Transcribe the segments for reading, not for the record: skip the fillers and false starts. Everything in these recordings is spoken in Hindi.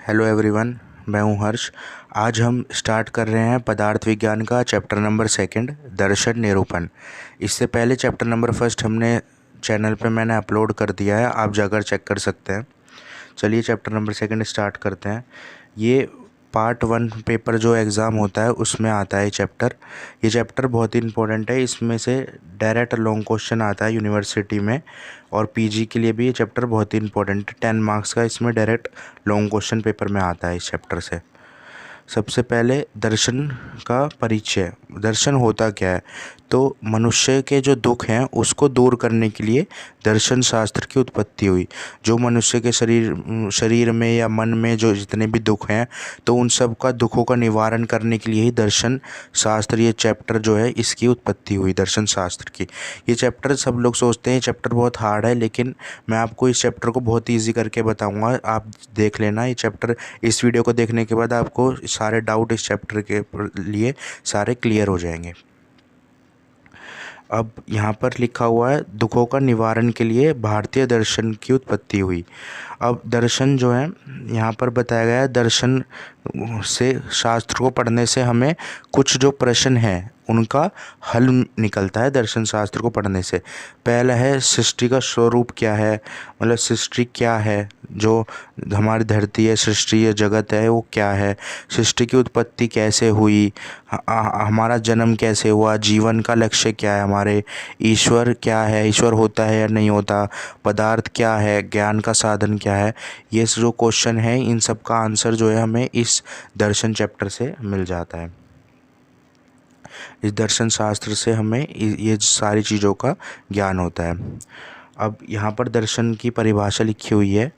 हेलो एवरीवन, मैं हूं हर्ष। आज हम स्टार्ट कर रहे हैं पदार्थ विज्ञान का चैप्टर नंबर 2 दर्शन निरूपण। इससे पहले चैप्टर नंबर 1 हमने चैनल पे मैंने अपलोड कर दिया है, आप जाकर चेक कर सकते हैं। चलिए चैप्टर नंबर 2 स्टार्ट करते हैं। ये पार्ट 1 पेपर जो एग्ज़ाम होता है उसमें आता है चैप्टर। ये चैप्टर बहुत ही इंपॉर्टेंट है, इसमें से डायरेक्ट लॉन्ग क्वेश्चन आता है यूनिवर्सिटी में, और पीजी के लिए भी ये चैप्टर बहुत ही इंपॉर्टेंट है। 10 मार्क्स का इसमें डायरेक्ट लॉन्ग क्वेश्चन पेपर में आता है इस चैप्टर से। सबसे पहले दर्शन का परिचय। दर्शन होता क्या है? तो मनुष्य के जो दुख हैं उसको दूर करने के लिए दर्शन शास्त्र की उत्पत्ति हुई। जो मनुष्य के शरीर में या मन में जो जितने भी दुख हैं, तो उन सब का दुखों का निवारण करने के लिए ही दर्शन शास्त्र, ये चैप्टर जो है इसकी उत्पत्ति हुई, दर्शन शास्त्र की। ये चैप्टर सब लोग सोचते हैं चैप्टर बहुत हार्ड है, लेकिन मैं आपको इस चैप्टर को बहुत ईजी करके बताऊंगा। आप देख लेना ये चैप्टर। इस वीडियो को देखने के बाद आपको सारे डाउट इस चैप्टर के लिए सारे क्लियर हो जाएंगे। अब यहाँ पर लिखा हुआ है दुखों का निवारण के लिए भारतीय दर्शन की उत्पत्ति हुई। अब दर्शन जो है यहाँ पर बताया गया है, दर्शन से शास्त्र को पढ़ने से हमें कुछ जो प्रश्न हैं उनका हल निकलता है दर्शन शास्त्र को पढ़ने से। पहला है सृष्टि का स्वरूप क्या है, मतलब सृष्टि क्या है, जो हमारी धरती है, सृष्टि है, जगत है, वो क्या है, सृष्टि की उत्पत्ति कैसे हुई, हमारा जन्म कैसे हुआ, जीवन का लक्ष्य क्या है, हमारे ईश्वर क्या है, ईश्वर होता है या नहीं होता, पदार्थ क्या है, ज्ञान का साधन क्या है। ये जो क्वेश्चन है इन सब का आंसर जो है हमें इस दर्शन चैप्टर से मिल जाता है। इस दर्शन शास्त्र से हमें ये सारी चीज़ों का ज्ञान होता है। अब यहाँ पर दर्शन की परिभाषा लिखी हुई है,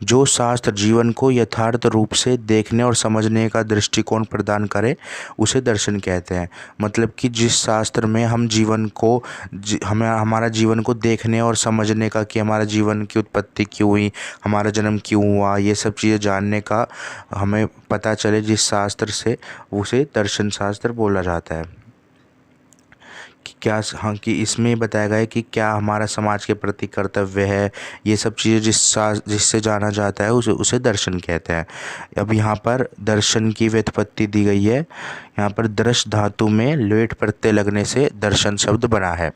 जो शास्त्र जीवन को यथार्थ रूप से देखने और समझने का दृष्टिकोण प्रदान करे उसे दर्शन कहते हैं। मतलब कि जिस शास्त्र में हम जीवन को हमें हमारा जीवन को देखने और समझने का, कि हमारा जीवन की उत्पत्ति क्यों हुई, हमारा जन्म क्यों हुआ, ये सब चीज़ें जानने का हमें पता चले, जिस शास्त्र से उसे दर्शन शास्त्र बोला जाता है। कि क्या, हाँ, कि इसमें बताया गया है कि क्या हमारा समाज के प्रति कर्तव्य है, ये सब चीज़ें जिससे जाना जाता है उसे दर्शन कहते हैं। अब यहाँ पर दर्शन की व्युत्पत्ति दी गई है। यहाँ पर दर्श धातु में लेट प्रत्यय लगने से दर्शन शब्द बना है।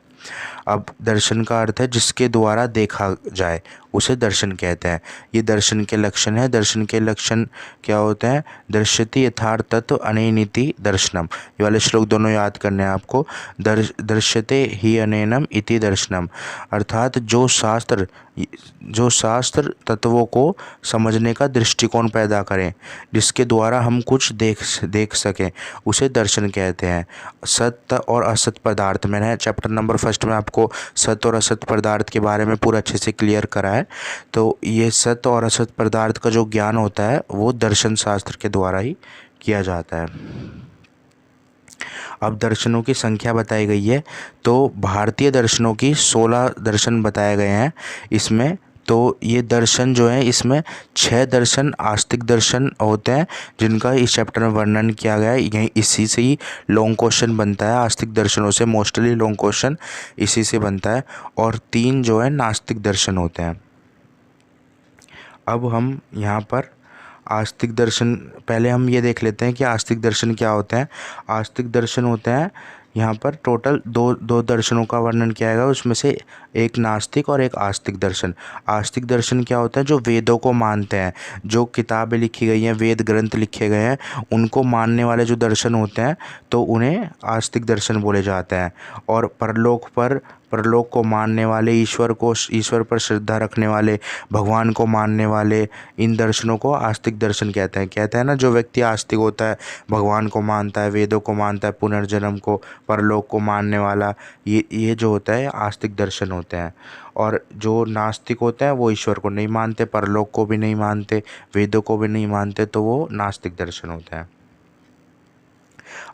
अब दर्शन का अर्थ है जिसके द्वारा देखा जाए, उसे दर्शन कहते हैं। ये दर्शन के लक्षण है। दर्शन के लक्षण क्या होते हैं? दर्शति यथार्थ तत्व अनेनिति दर्शनम। ये वाले श्लोक दोनों याद करने हैं आपको। दर्शते ही अनेनम इति दर्शनम, अर्थात जो शास्त्र तत्वों को समझने का दृष्टिकोण पैदा करें, जिसके द्वारा हम कुछ देख सकें, उसे दर्शन कहते हैं। सत्य और असत पदार्थ, मैंने चैप्टर नंबर 1 में आपको सत्य और असत पदार्थ के बारे में पूरा अच्छे से क्लियर करा है। तो ये सत्य और असत पदार्थ का जो ज्ञान होता है वो दर्शन शास्त्र के द्वारा ही किया जाता है। अब दर्शनों की संख्या बताई गई है। तो भारतीय दर्शनों की 16 दर्शन बताए गए हैं इसमें। तो ये दर्शन जो है, इसमें 6 दर्शन आस्तिक दर्शन होते हैं, जिनका इस चैप्टर में वर्णन किया गया है। यही इसी से ही लॉन्ग क्वेश्चन बनता है। आस्तिक दर्शनों से मोस्टली लॉन्ग क्वेश्चन इसी से बनता है। और 3 जो है नास्तिक दर्शन होते हैं। अब हम यहाँ पर आस्तिक दर्शन, पहले हम ये देख लेते हैं कि आस्तिक दर्शन क्या होते हैं। आस्तिक दर्शन होते हैं, यहाँ पर टोटल दो दर्शनों का वर्णन किया गया, उसमें से एक नास्तिक और एक आस्तिक दर्शन। आस्तिक दर्शन क्या होता है? जो वेदों को मानते हैं, जो किताबें लिखी गई हैं, वेद ग्रंथ लिखे गए हैं, उनको मानने वाले जो दर्शन होते हैं, तो उन्हें आस्तिक दर्शन बोले जाते हैं। और परलोक को मानने वाले, ईश्वर पर श्रद्धा रखने वाले, भगवान को मानने वाले, इन दर्शनों को आस्तिक दर्शन कहते हैं ना। जो व्यक्ति आस्तिक होता है, भगवान को मानता है, वेदों को मानता है, पुनर्जन्म को, परलोक को मानने वाला, ये जो होता है आस्तिक दर्शन होते हैं। और जो नास्तिक होते हैं वो ईश्वर को नहीं मानते, परलोक को भी नहीं मानते, वेदों को भी नहीं मानते, तो वो नास्तिक दर्शन होते हैं।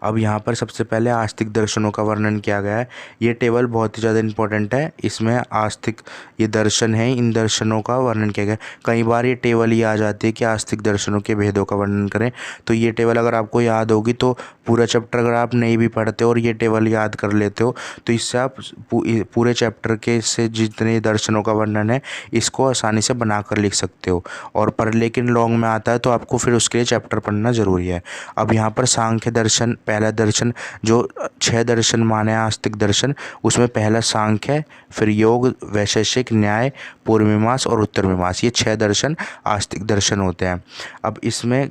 अब यहाँ पर सबसे पहले आस्तिक दर्शनों का वर्णन किया गया है। ये टेबल बहुत ही ज़्यादा इंपॉर्टेंट है। इसमें आस्तिक ये दर्शन है, इन दर्शनों का वर्णन किया गया है। कई बार ये टेबल ही आ जाती है कि आस्तिक दर्शनों के भेदों का वर्णन करें। तो ये टेबल अगर आपको याद होगी तो पूरा चैप्टर अगर आप नहीं भी पढ़ते हो और ये टेबल याद कर लेते हो तो इससे आप पूरे चैप्टर के से जितने दर्शनों का वर्णन है इसको आसानी से बना कर लिख सकते हो। और पर लेकिन लॉन्ग में आता है तो आपको फिर उसके लिए चैप्टर पढ़ना ज़रूरी है। अब यहाँ पर सांख्य दर्शन, पहला दर्शन जो 6 दर्शन माने हैं आस्तिक दर्शन, उसमें पहला सांख्य है, फिर योग, वैशेषिक, न्याय, पूर्व मीमांसा और उत्तर मीमांसा, ये 6 दर्शन आस्तिक दर्शन होते हैं। अब इसमें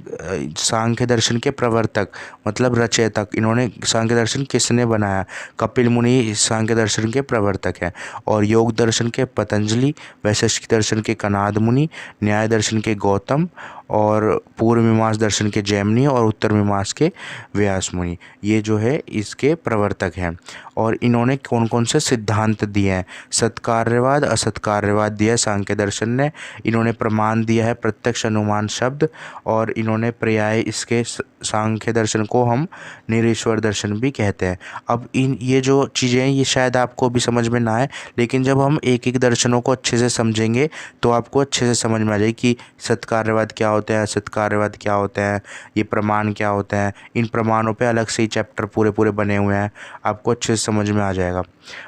सांख्य दर्शन के प्रवर्तक मतलब रचयिता, इन्होंने सांख्य दर्शन किसने बनाया? कपिल मुनि सांख्य दर्शन के प्रवर्तक हैं। और योग दर्शन के पतंजलि, वैशेषिक दर्शन के कणाद मुनि, न्याय दर्शन के गौतम और पूर्व मीमांसा दर्शन के जैमिनी और उत्तर मीमांसा के व्यास मुनि, ये जो है इसके प्रवर्तक हैं। और इन्होंने कौन कौन से सिद्धांत दिए हैं? सत्कार्यवाद, असत्कार्यवाद दिया है सांख्य दर्शन ने। इन्होंने प्रमाण दिया है प्रत्यक्ष अनुमान शब्द, और इन्होंने पर्याय, इसके सांख्य दर्शन को हम निरीश्वर दर्शन भी कहते हैं। अब ये जो चीज़ें हैं ये शायद आपको भी समझ में ना आए, लेकिन जब हम एक एक दर्शनों को अच्छे से समझेंगे तो आपको अच्छे से समझ में आ जाएगी कि सत्कार्यवाद क्या होता है, असत्कार्यवाद क्या होता है, ये प्रमाण क्या होता है। इन प्रमाणों पे अलग से ही चैप्टर पूरे पूरे बने हुए हैं, आपको अच्छे से समझ में आ जाएगा।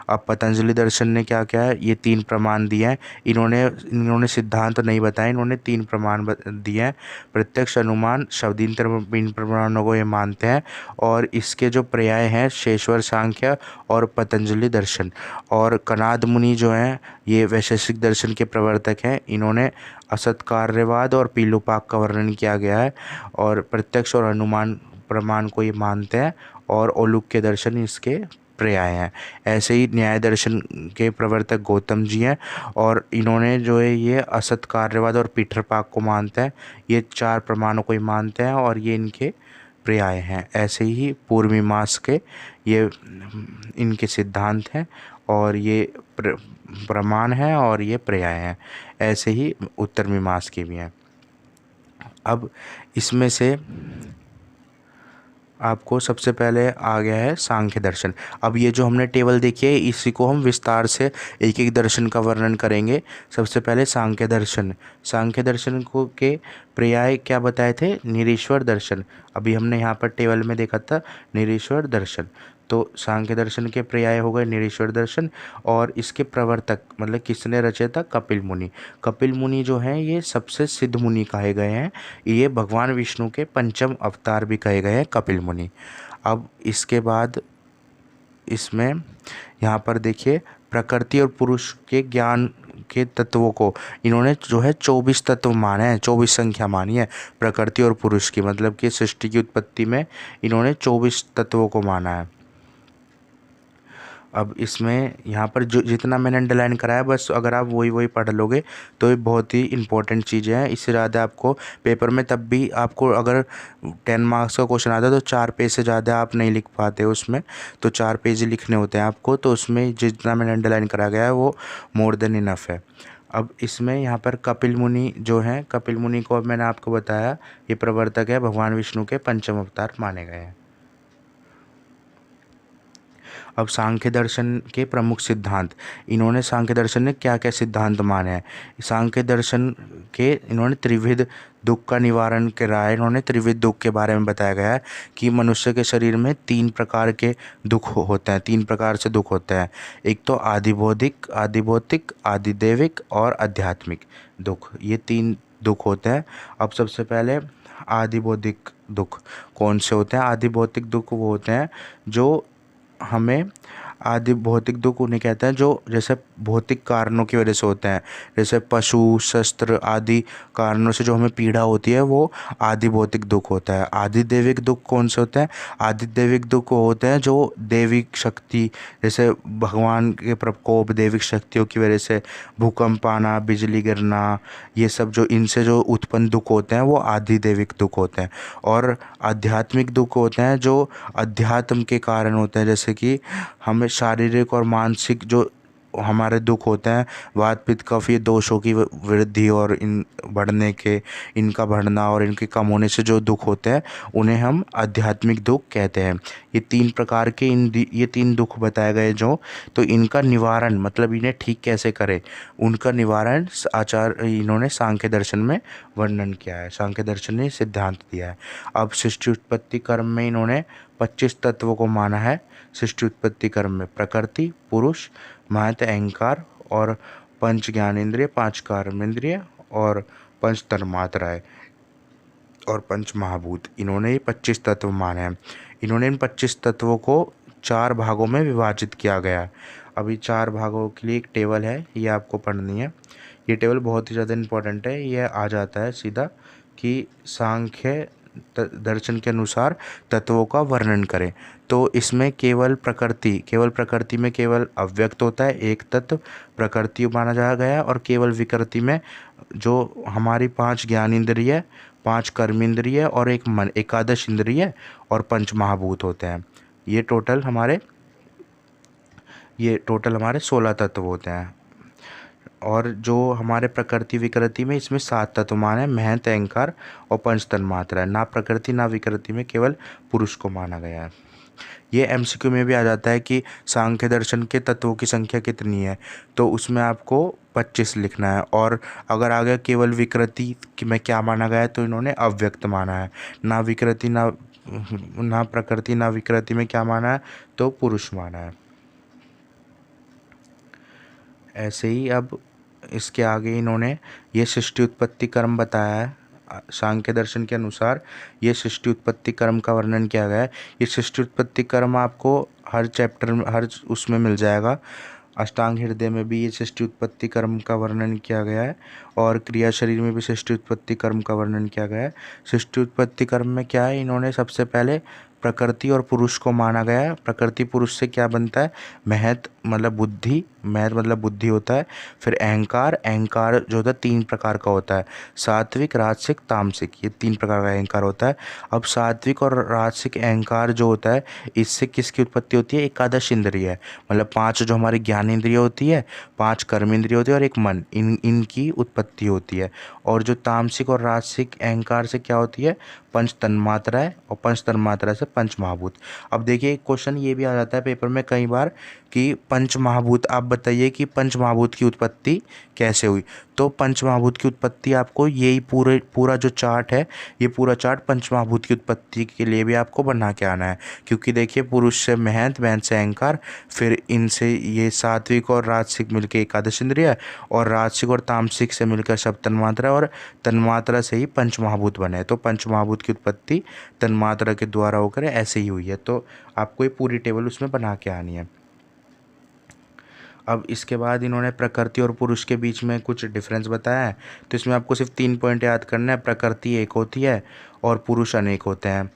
अब पतंजलि दर्शन ने क्या क्या है, ये 3 प्रमाण दिए हैं। इन्होंने सिद्धांत तो नहीं बताए, इन्होंने 3 प्रमाण दिए हैं। प्रत्यक्ष, अनुमान, शब्द, इन प्रमाणों को ये मानते हैं। और इसके जो पर्याय हैं शेषवर सांख्य और पतंजलि दर्शन। और कणाद मुनि जो हैं ये वैशेषिक दर्शन के प्रवर्तक हैं। इन्होंने असत्कार्यवाद और पीलूपाक का वर्णन किया गया है। और प्रत्यक्ष और अनुमान प्रमाण को ये मानते हैं। और औलुक्य दर्शन इसके पर्याय हैं। ऐसे ही न्याय दर्शन के प्रवर्तक गौतम जी हैं, और इन्होंने जो है ये असत कार्यवाद और पीठरपाक को मानते हैं। ये 4 प्रमाणों को ही मानते हैं और ये इनके पर्याय हैं। ऐसे ही पूर्व मीमांसा के ये इनके सिद्धांत हैं, और ये प्रमाण हैं और ये पर्याय हैं। ऐसे ही उत्तर मीमांसा के भी हैं। अब इसमें से आपको सबसे पहले आ गया है सांख्य दर्शन। अब ये जो हमने टेबल देखी है इसी को हम विस्तार से एक एक दर्शन का वर्णन करेंगे। सबसे पहले सांख्य दर्शन। सांख्य दर्शन को के पर्याय क्या बताए थे? निरीश्वर दर्शन। अभी हमने यहाँ पर टेबल में देखा था निरीश्वर दर्शन। तो सांख्य दर्शन के पर्याय हो गए निरीश्वर दर्शन। और इसके प्रवर्तक मतलब किसने रचे था? कपिल मुनि। कपिल मुनि जो हैं ये सबसे सिद्ध मुनि कहे गए हैं। ये भगवान विष्णु के 5म अवतार भी कहे गए हैं कपिल मुनि। अब इसके बाद इसमें यहाँ पर देखिए प्रकृति और पुरुष के ज्ञान के तत्वों को इन्होंने जो है 24 तत्व माने हैं, 24 संख्या मानी है प्रकृति और पुरुष की, मतलब कि सृष्टि की उत्पत्ति में इन्होंने 24 तत्वों को माना है। अब इसमें यहाँ पर जो जितना मैंने अंडरलाइन कराया बस अगर आप वही पढ़ लोगे तो ये बहुत ही इंपॉर्टेंट चीज़ें हैं। इससे ज़्यादा आपको पेपर में तब भी आपको अगर 10 मार्क्स का क्वेश्चन आता है तो 4 पेज से ज़्यादा आप नहीं लिख पाते उसमें, तो 4 पेज ही लिखने होते हैं आपको। तो उसमें जितना मैंने अंडरलाइन करा गया है वो मोर देन इनफ है। अब इसमें यहाँ पर कपिल मुनि जो हैं, कपिल मुनि को अब मैंने आपको बताया ये प्रवर्तक है, भगवान विष्णु के 5म अवतार माने गए हैं। अब सांख्य दर्शन के प्रमुख सिद्धांत, इन्होंने सांख्य दर्शन ने क्या क्या सिद्धांत माने हैं? सांख्य दर्शन के इन्होंने त्रिविध दुख का निवारण कराया। इन्होंने त्रिविध दुख के बारे में बताया गया है कि मनुष्य के शरीर में 3 प्रकार के दुख होते हैं, 3 प्रकार से दुख होते हैं। एक तो आदिबौधिक, आदिभौतिक, आदिदेविक और आध्यात्मिक दुख, ये 3 दुख होते हैं। अब सबसे पहले आदिबौधिक दुख कौन से होते हैं? आदिभौतिक दुख वो होते हैं जो हमें, आदि भौतिक दुख उन्हें कहते हैं जो जैसे भौतिक कारणों की वजह से होते हैं, जैसे पशु, शस्त्र आदि कारणों से जो हमें पीड़ा होती है वो आदि भौतिक दुख होता है। आदि दैविक दुख कौन से होते हैं? आदि दैविक दुख होते हैं जो दैविक शक्ति, जैसे भगवान के प्रकोप, दैविक शक्तियों की वजह से भूकंप आना, बिजली गिरना, ये सब जो इनसे जो उत्पन्न दुख होते हैं वो आदि दैविक दुख होते हैं। और आध्यात्मिक दुख होते हैं जो अध्यात्म के कारण होते हैं, जैसे कि हमें शारीरिक और मानसिक जो हमारे दुख होते हैं, वात पित्त कफ, ये दोषों की वृद्धि और इन बढ़ने के, इनका बढ़ना और इनके कम होने से जो दुख होते हैं उन्हें हम आध्यात्मिक दुख कहते हैं। ये 3 प्रकार के ये 3 दुख बताए गए जो, तो इनका निवारण मतलब इन्हें ठीक कैसे करें, उनका निवारण इन्होंने सांख्य दर्शन में वर्णन किया है, सांख्य दर्शन ने सिद्धांत दिया है। अब सृष्टि उत्पत्ति कर्म में इन्होंने 25 तत्वों को माना है। सृष्टि उत्पत्ति कर्म में प्रकृति, पुरुष, महत, अहंकार और पंच ज्ञानेंद्रिय, 5 कर्मेंद्रिय और पंच तन्मात्राएं और पंच महाभूत, इन्होंने ये 25 तत्व माने हैं। इन्होंने इन 25 तत्वों को 4 भागों में विभाजित किया गया है। अभी 4 भागों के लिए एक टेबल है, ये आपको पढ़नी है। ये टेबल बहुत ही ज़्यादा इम्पोर्टेंट है। ये आ जाता है सीधा कि सांख्य दर्शन के अनुसार तत्वों का वर्णन करें। तो इसमें केवल प्रकृति में केवल अव्यक्त होता है, एक तत्व प्रकृति माना जा गया है। और केवल विकृति में जो हमारी 5 ज्ञानेंद्रिय, 5 कर्मेंद्रिय और एक मन, एकादश इंद्रिय और पंच महाभूत होते हैं। ये टोटल हमारे 16 तत्व होते हैं। और जो हमारे प्रकृति विकृति में, इसमें 7 तत्व माने हैं, महत, अहंकार और पंच तन्मात्रा है। ना प्रकृति ना विकृति में केवल पुरुष को माना गया है। ये एमसीक्यू में भी आ जाता है कि सांख्य दर्शन के तत्वों की संख्या कितनी है, तो उसमें आपको 25 लिखना है। और अगर आ गया केवल विकृति में क्या माना गया है, तो इन्होंने अव्यक्त माना है। ना विकृति ना प्रकृति ना विकृति में क्या माना है, तो पुरुष माना है। ऐसे ही अब इसके आगे इन्होंने ये सृष्टि उत्पत्ति कर्म बताया है। सांख्य दर्शन के अनुसार ये सृष्टि उत्पत्ति कर्म का वर्णन किया गया है। ये सृष्टि उत्पत्ति कर्म आपको हर चैप्टर में, हर उसमें मिल जाएगा। अष्टांग हृदय में भी ये सृष्टि उत्पत्ति कर्म का वर्णन किया गया है और क्रिया शरीर में भी सृष्टि उत्पत्ति कर्म का वर्णन किया गया है। सृष्टि उत्पत्ति कर्म में क्या है, इन्होंने सबसे पहले प्रकृति और पुरुष को माना गया है। प्रकृति पुरुष से क्या बनता है, महत मतलब बुद्धि, महत मतलब बुद्धि होता है। फिर अहंकार, अहंकार जो होता है 3 प्रकार का होता है, सात्विक, राजसिक, तामसिक, ये 3 प्रकार का अहंकार होता है। अब सात्विक और राजसिक अहंकार जो होता है, इससे किसकी उत्पत्ति होती है, एकादश इंद्रिय है, मतलब 5 जो हमारी ज्ञानेंद्रिय होती है, 5 कर्मेंद्रिय होती है और एक मन, इनकी उत्पत्ति होती है। और जो तामसिक और राजसिक अहंकार से क्या होती है, पंच तन्मात्रा है, और पंच तन्मात्रा से पंच महाभूत। अब देखिए क्वेश्चन ये भी आ जाता है पेपर में कई बार कि पंच महाभूत, आप बताइए कि पंच महाभूत की उत्पत्ति कैसे हुई। तो पंच महाभूत की उत्पत्ति आपको यही पूरा जो चार्ट है, ये पूरा चार्ट पंच महाभूत की उत्पत्ति के लिए भी आपको बना के आना है। क्योंकि देखिए पुरुष से महत, महत से अहंकार, फिर इनसे ये सात्विक और राजसिक मिलकर एकादश इंद्रिय, और राजसिक और तामसिक से मिलकर सब तन्मात्रा, और तन्मात्रा से ही पंच महाभूत बने। तो पंच महाभूत की उत्पत्ति तन्मात्रा के द्वारा होकर ऐसे ही हुई है। तो आपको ये पूरी टेबल उसमें बना के आनी है। अब इसके बाद इन्होंने प्रकृति और पुरुष के बीच में कुछ डिफरेंस बताया है। तो इसमें आपको सिर्फ 3 पॉइंट याद करना है। प्रकृति एक होती है और पुरुष अनेक होते हैं।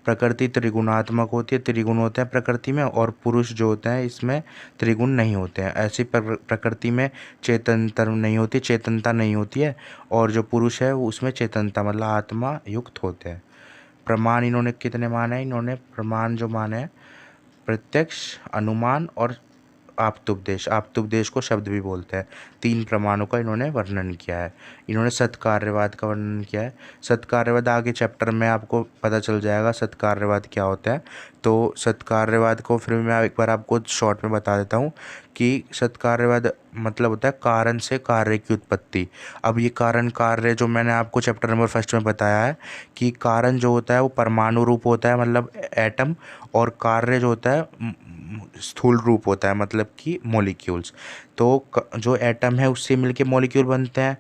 प्रकृति त्रिगुणात्मक होती है, त्रिगुण होते हैं प्रकृति में, और पुरुष जो होते हैं इसमें त्रिगुण नहीं होते हैं। ऐसी प्रकृति में चेतनता नहीं होती, चेतनता नहीं होती है, और जो पुरुष है वो उसमें चेतनता मतलब आत्मा युक्त होते हैं। प्रमाण इन्होंने कितने माने हैं, इन्होंने प्रमाण जो माने हैं प्रत्यक्ष, अनुमान और आप्तुपदेश, आप्तुपदेश को शब्द भी बोलते हैं। 3 प्रमाणों का इन्होंने वर्णन किया है। इन्होंने सत्कार्यवाद का वर्णन किया है। सत्कार्यवाद आगे चैप्टर में आपको पता चल जाएगा सत्कार्यवाद क्या होता है। तो सत्कार्यवाद को फिर मैं एक बार आपको शॉर्ट में बता देता हूँ कि सत्कार्यवाद मतलब होता है कारण से कार्य की उत्पत्ति। अब ये कारण कार्य जो मैंने आपको चैप्टर नंबर 1 में बताया है कि कारण जो होता है वो परमाणु रूप होता है मतलब एटम, और कार्य जो होता है स्थूल रूप होता है मतलब कि मॉलिक्यूल्स। तो जो एटम है उससे मिलके मॉलिक्यूल बनते हैं,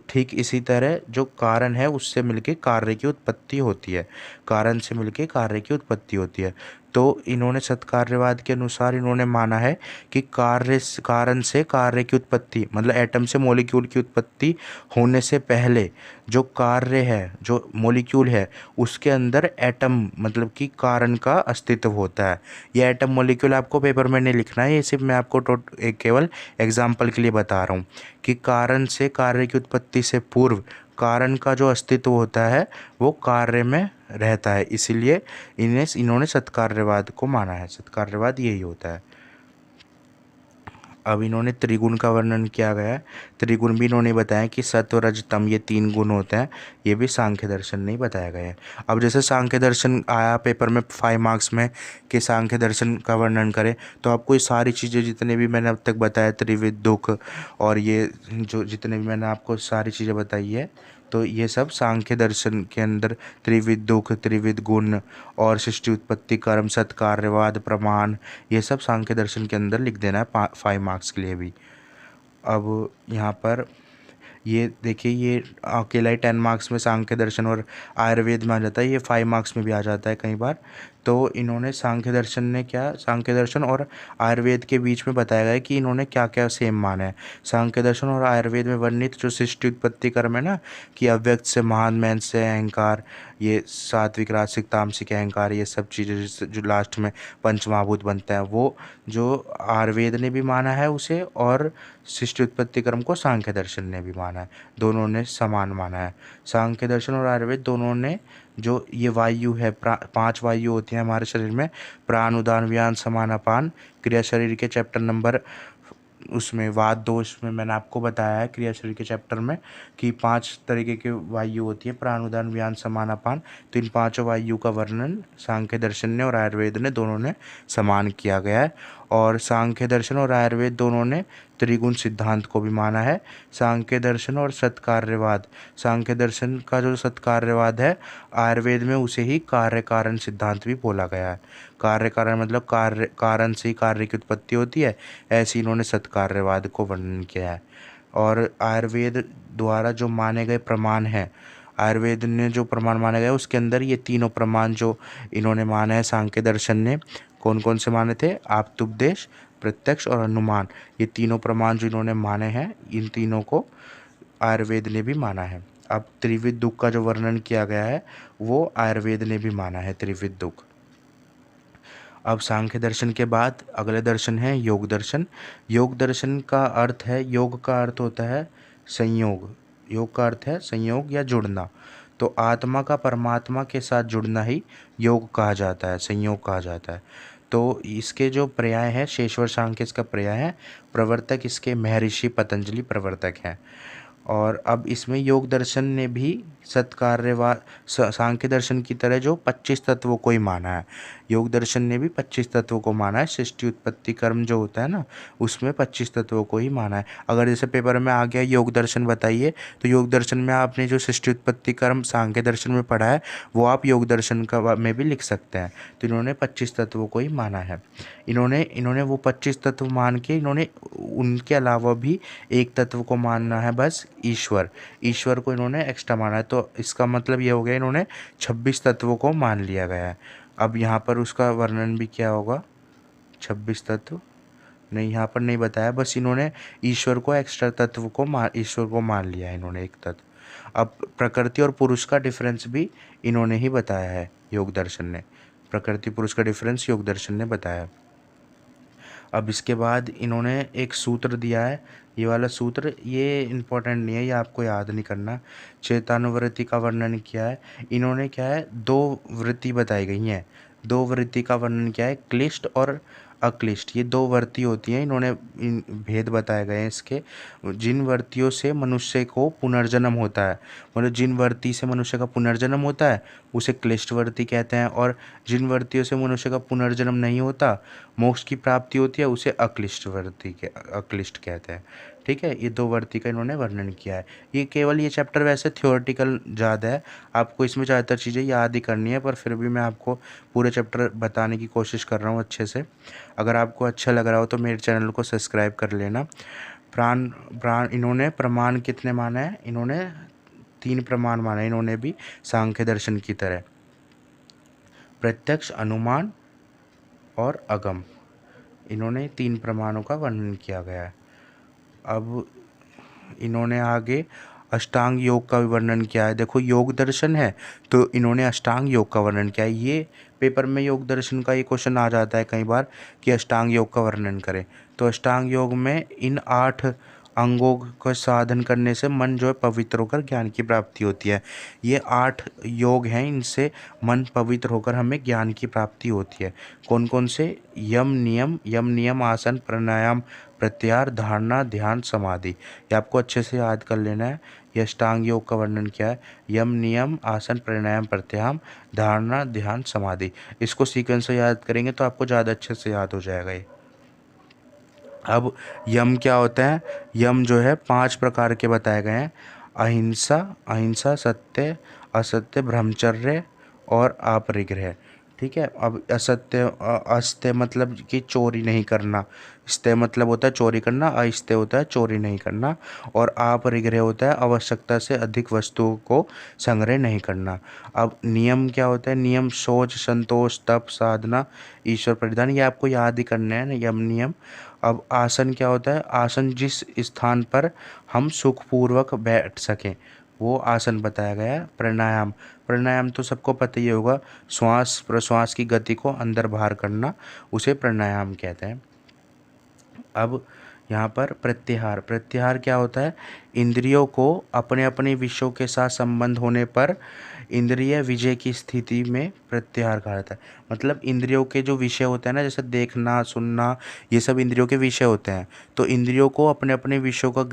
ठीक इसी तरह जो कारण है उससे मिलके कार्य की उत्पत्ति होती है, कारण से मिलके कार्य की उत्पत्ति होती है। तो इन्होंने सत्कार्यवाद के अनुसार इन्होंने माना है कि कारण से कार्य की उत्पत्ति मतलब एटम से मॉलिक्यूल की उत्पत्ति होने से पहले जो कार्य है, जो मॉलिक्यूल है, उसके अंदर एटम मतलब कि कारण का अस्तित्व होता है। ये एटम मॉलिक्यूल आपको पेपर में नहीं लिखना है, ये सिर्फ मैं आपको केवल एग्जाम्पल के लिए बता रहा हूँ कि कारण से कार्य की उत्पत्ति से पूर्व कारण का जो अस्तित्व होता है वो कार्य में रहता है, इसीलिए इन्होंने सत्कार्यवाद को माना है। सत्कार्यवाद यही होता है। अब इन्होंने त्रिगुण का वर्णन किया गया है। त्रिगुण भी इन्होंने बताया कि सत्व रज तम ये 3 गुण होते हैं, ये भी सांख्य दर्शन ने ही बताया गया है। अब जैसे सांख्य दर्शन आया पेपर में 5 मार्क्स में कि सांख्य दर्शन का वर्णन करें, तो आपको ये सारी चीज़ें जितने भी मैंने अब तक बताया, त्रिविध दुख और ये जो जितने भी मैंने आपको सारी चीज़ें बताई है, तो ये सब सांख्य दर्शन के अंदर त्रिविध दुख, त्रिविध गुण और सृष्टि उत्पत्ति कर्म सत्कार्यवाद प्रमाण, ये सब सांख्य दर्शन के अंदर लिख देना है 5 मार्क्स के लिए भी। अब यहाँ पर ये देखिए, ये अकेला ही 10 मार्क्स में सांख्य दर्शन और आयुर्वेद में आ जाता है, ये 5 मार्क्स में भी आ जाता है कई बार। तो इन्होंने सांख्य दर्शन ने क्या, सांख्य दर्शन और आयुर्वेद के बीच में बताया गया है कि इन्होंने क्या क्या सेम माना है। सांख्य दर्शन और आयुर्वेद में वर्णित जो सृष्टि उत्पत्ति कर्म है ना, कि अव्यक्त से महान, मैन से अहंकार, ये सात्विक राजसिक तामसिक अहंकार, ये सब चीज़ें जो लास्ट में पंचमहाभूत बनते हैं, वो जो आयुर्वेद ने भी माना है उसे, और सृष्टि उत्पत्ति क्रम को सांख्य दर्शन ने भी माना है। दोनों ने समान माना है। सांख्य दर्शन और आयुर्वेद दोनों ने जो ये वायु है, 5 वायु होती हैं हमारे शरीर में, प्राण उदान व्यान समान अपान, क्रिया शरीर के चैप्टर नंबर उसमें वात दोष में मैंने आपको बताया है क्रिया शरीर के चैप्टर में कि 5 तरीके की वायु होती है, प्राण उदान व्यान समान अपान। तो इन 5 वायु का वर्णन सांख्य दर्शन ने और आयुर्वेद ने दोनों ने समान किया गया है। और सांख्य दर्शन और आयुर्वेद दोनों ने त्रिगुण सिद्धांत को भी माना है। सांख्य दर्शन और सत्कार्यवाद, सांख्य दर्शन का जो सत्कार्यवाद है, आयुर्वेद में उसे ही कार्य कारण सिद्धांत भी बोला गया है। कार्य कारण मतलब कार्य कारण से ही कार्य की उत्पत्ति होती है, ऐसे इन्होंने सत्कार्यवाद को वर्णन किया है। और आयुर्वेद द्वारा जो माने गए प्रमाण हैं, आयुर्वेद ने जो प्रमाण माने गए उसके अंदर ये तीनों प्रमाण जो इन्होंने माने हैं सांख्य दर्शन ने, कौन कौन से माने थे, आप्तुपदेश, प्रत्यक्ष और अनुमान, ये तीनों प्रमाण जो इन्होंने माने हैं, इन तीनों को आयुर्वेद ने भी माना है। अब त्रिविध दुख का जो वर्णन किया गया है वो आयुर्वेद ने भी माना है, त्रिविध दुख। अब सांख्य दर्शन के बाद अगले दर्शन है योग दर्शन। योग दर्शन का अर्थ है, योग का अर्थ होता है संयोग, योग का अर्थ है संयोग या जुड़ना। तो आत्मा का परमात्मा के साथ जुड़ना ही योग कहा जाता है, संयोग कहा जाता है। तो इसके जो पर्याय है, शेषवर सांख्य इसका पर्याय है, प्रवर्तक इसके महर्षि पतंजलि प्रवर्तक हैं। और अब इसमें योग दर्शन ने भी सत्कार्यवाद सांख्य दर्शन की तरह जो 25 तत्वों को ही माना है, योग दर्शन ने भी 25 तत्वों को माना है। सृष्टि उत्पत्ति कर्म जो होता है ना, उसमें 25 तत्वों को ही माना है। अगर जैसे पेपर में आ गया योग दर्शन बताइए, तो योग दर्शन में आपने जो सृष्टि उत्पत्ति कर्म सांख्य दर्शन में पढ़ा है वो आप योग दर्शन का में भी लिख सकते हैं। तो इन्होंने 25 तत्वों को ही माना है। इन्होंने वो 25 तत्व मान के इन्होंने उनके अलावा भी एक तत्व को मानना है, बस ईश्वर। ईश्वर को इन्होंने एक्स्ट्रा माना है। तो इसका मतलब ये हो गया इन्होंने 26 तत्वों को मान लिया गया है। अब यहाँ पर उसका वर्णन भी क्या होगा, 26 तत्व नहीं, यहाँ पर नहीं बताया, बस इन्होंने ईश्वर को एक्स्ट्रा तत्व को ईश्वर को मान लिया है इन्होंने एक तत्व। अब प्रकृति और पुरुष का डिफरेंस भी इन्होंने ही बताया है योग दर्शन ने, प्रकृति पुरुष का डिफरेंस योग दर्शन ने बताया। अब इसके बाद इन्होंने एक सूत्र दिया है, ये वाला सूत्र ये इम्पोर्टेंट नहीं है, ये आपको याद नहीं करना। चेतानुवृत्ति का वर्णन किया है इन्होंने, क्या है, 2 वृत्ति बताई गई हैं। 2 वृत्ति का वर्णन किया है, क्लिष्ट और अक्लिष्ट, ये 2 वृत्ति होती हैं। इन्होंने इन भेद बताए गए हैं इसके। जिन वृत्तियों से मनुष्य को पुनर्जन्म होता है, मतलब जिन वृत्ति से मनुष्य का पुनर्जन्म होता है उसे क्लिष्ट वृत्ति कहते हैं, और जिन वृत्तियों से मनुष्य का पुनर्जन्म नहीं होता, मोक्ष की प्राप्ति होती है, उसे अक्लिष्ट वृत्ति के अक्लिष्ट कहते हैं। ठीक है, ये 2 वृत्ति का इन्होंने वर्णन किया है। ये केवल ये चैप्टर वैसे थ्योरेटिकल ज़्यादा है, आपको इसमें ज़्यादातर चीज़ें याद ही करनी है, पर फिर भी मैं आपको पूरे चैप्टर बताने की कोशिश कर रहा हूँ अच्छे से। अगर आपको अच्छा लग रहा हो तो मेरे चैनल को सब्सक्राइब कर लेना। प्राण इन्होंने प्रमाण कितने माना है, इन्होंने 3 प्रमाण माना है इन्होंने भी सांख्य दर्शन की तरह, प्रत्यक्ष, अनुमान और अगम, इन्होंने 3 प्रमाणों का वर्णन किया गया है। अब इन्होंने आगे अष्टांग योग का भी वर्णन किया है। देखो योग दर्शन है तो इन्होंने अष्टांग योग का वर्णन किया है। ये पेपर में योग दर्शन का ये क्वेश्चन आ जाता है कई बार कि अष्टांग योग का वर्णन करें। तो अष्टांग योग में इन 8 अंगों का साधन करने से मन जो है पवित्र होकर ज्ञान की प्राप्ति होती है। ये 8 योग हैं, इनसे मन पवित्र होकर हमें ज्ञान की प्राप्ति होती है। कौन कौन से? यम नियम आसन प्राणायाम प्रत्याहार धारणा ध्यान समाधि। ये आपको अच्छे से याद कर लेना है। ये अष्टांग योग का वर्णन क्या है? यम नियम आसन प्राणायाम प्रत्याहार धारणा ध्यान समाधि। इसको सीक्वेंस से याद करेंगे तो आपको ज़्यादा अच्छे से याद हो जाएगा ये। अब यम क्या होता है? यम जो है 5 प्रकार के बताए गए हैं। अहिंसा सत्य असत्य ब्रह्मचर्य और अपरिग्रह। ठीक है। अब अस्त्य मतलब कि चोरी नहीं करना। स्त्य मतलब होता है चोरी करना, अस्त्य होता है चोरी नहीं करना, और अपरिग्रह होता है आवश्यकता से अधिक वस्तुओं को संग्रह नहीं करना। अब नियम क्या होता है? नियम शौच संतोष तप साधना ईश्वर परिधान। ये आपको याद ही करना है ना, यम नियम। अब आसन क्या होता है? आसन जिस स्थान पर हम सुखपूर्वक बैठ सकें वो आसन बताया गया है। प्राणायाम तो सबको पता ही होगा, श्वास प्रश्वास की गति को अंदर बाहर करना, उसे प्राणायाम कहते हैं। अब यहाँ पर प्रत्याहार क्या होता है? इंद्रियों को अपने अपने विषयों के साथ संबंध होने पर इंद्रिय विजय की स्थिति में प्रत्याहार कहा जाता है। मतलब इंद्रियों के जो विषय होते हैं ना, जैसे देखना सुनना, ये सब इंद्रियों के विषय होते हैं। तो इंद्रियों को अपने अपने विषयों का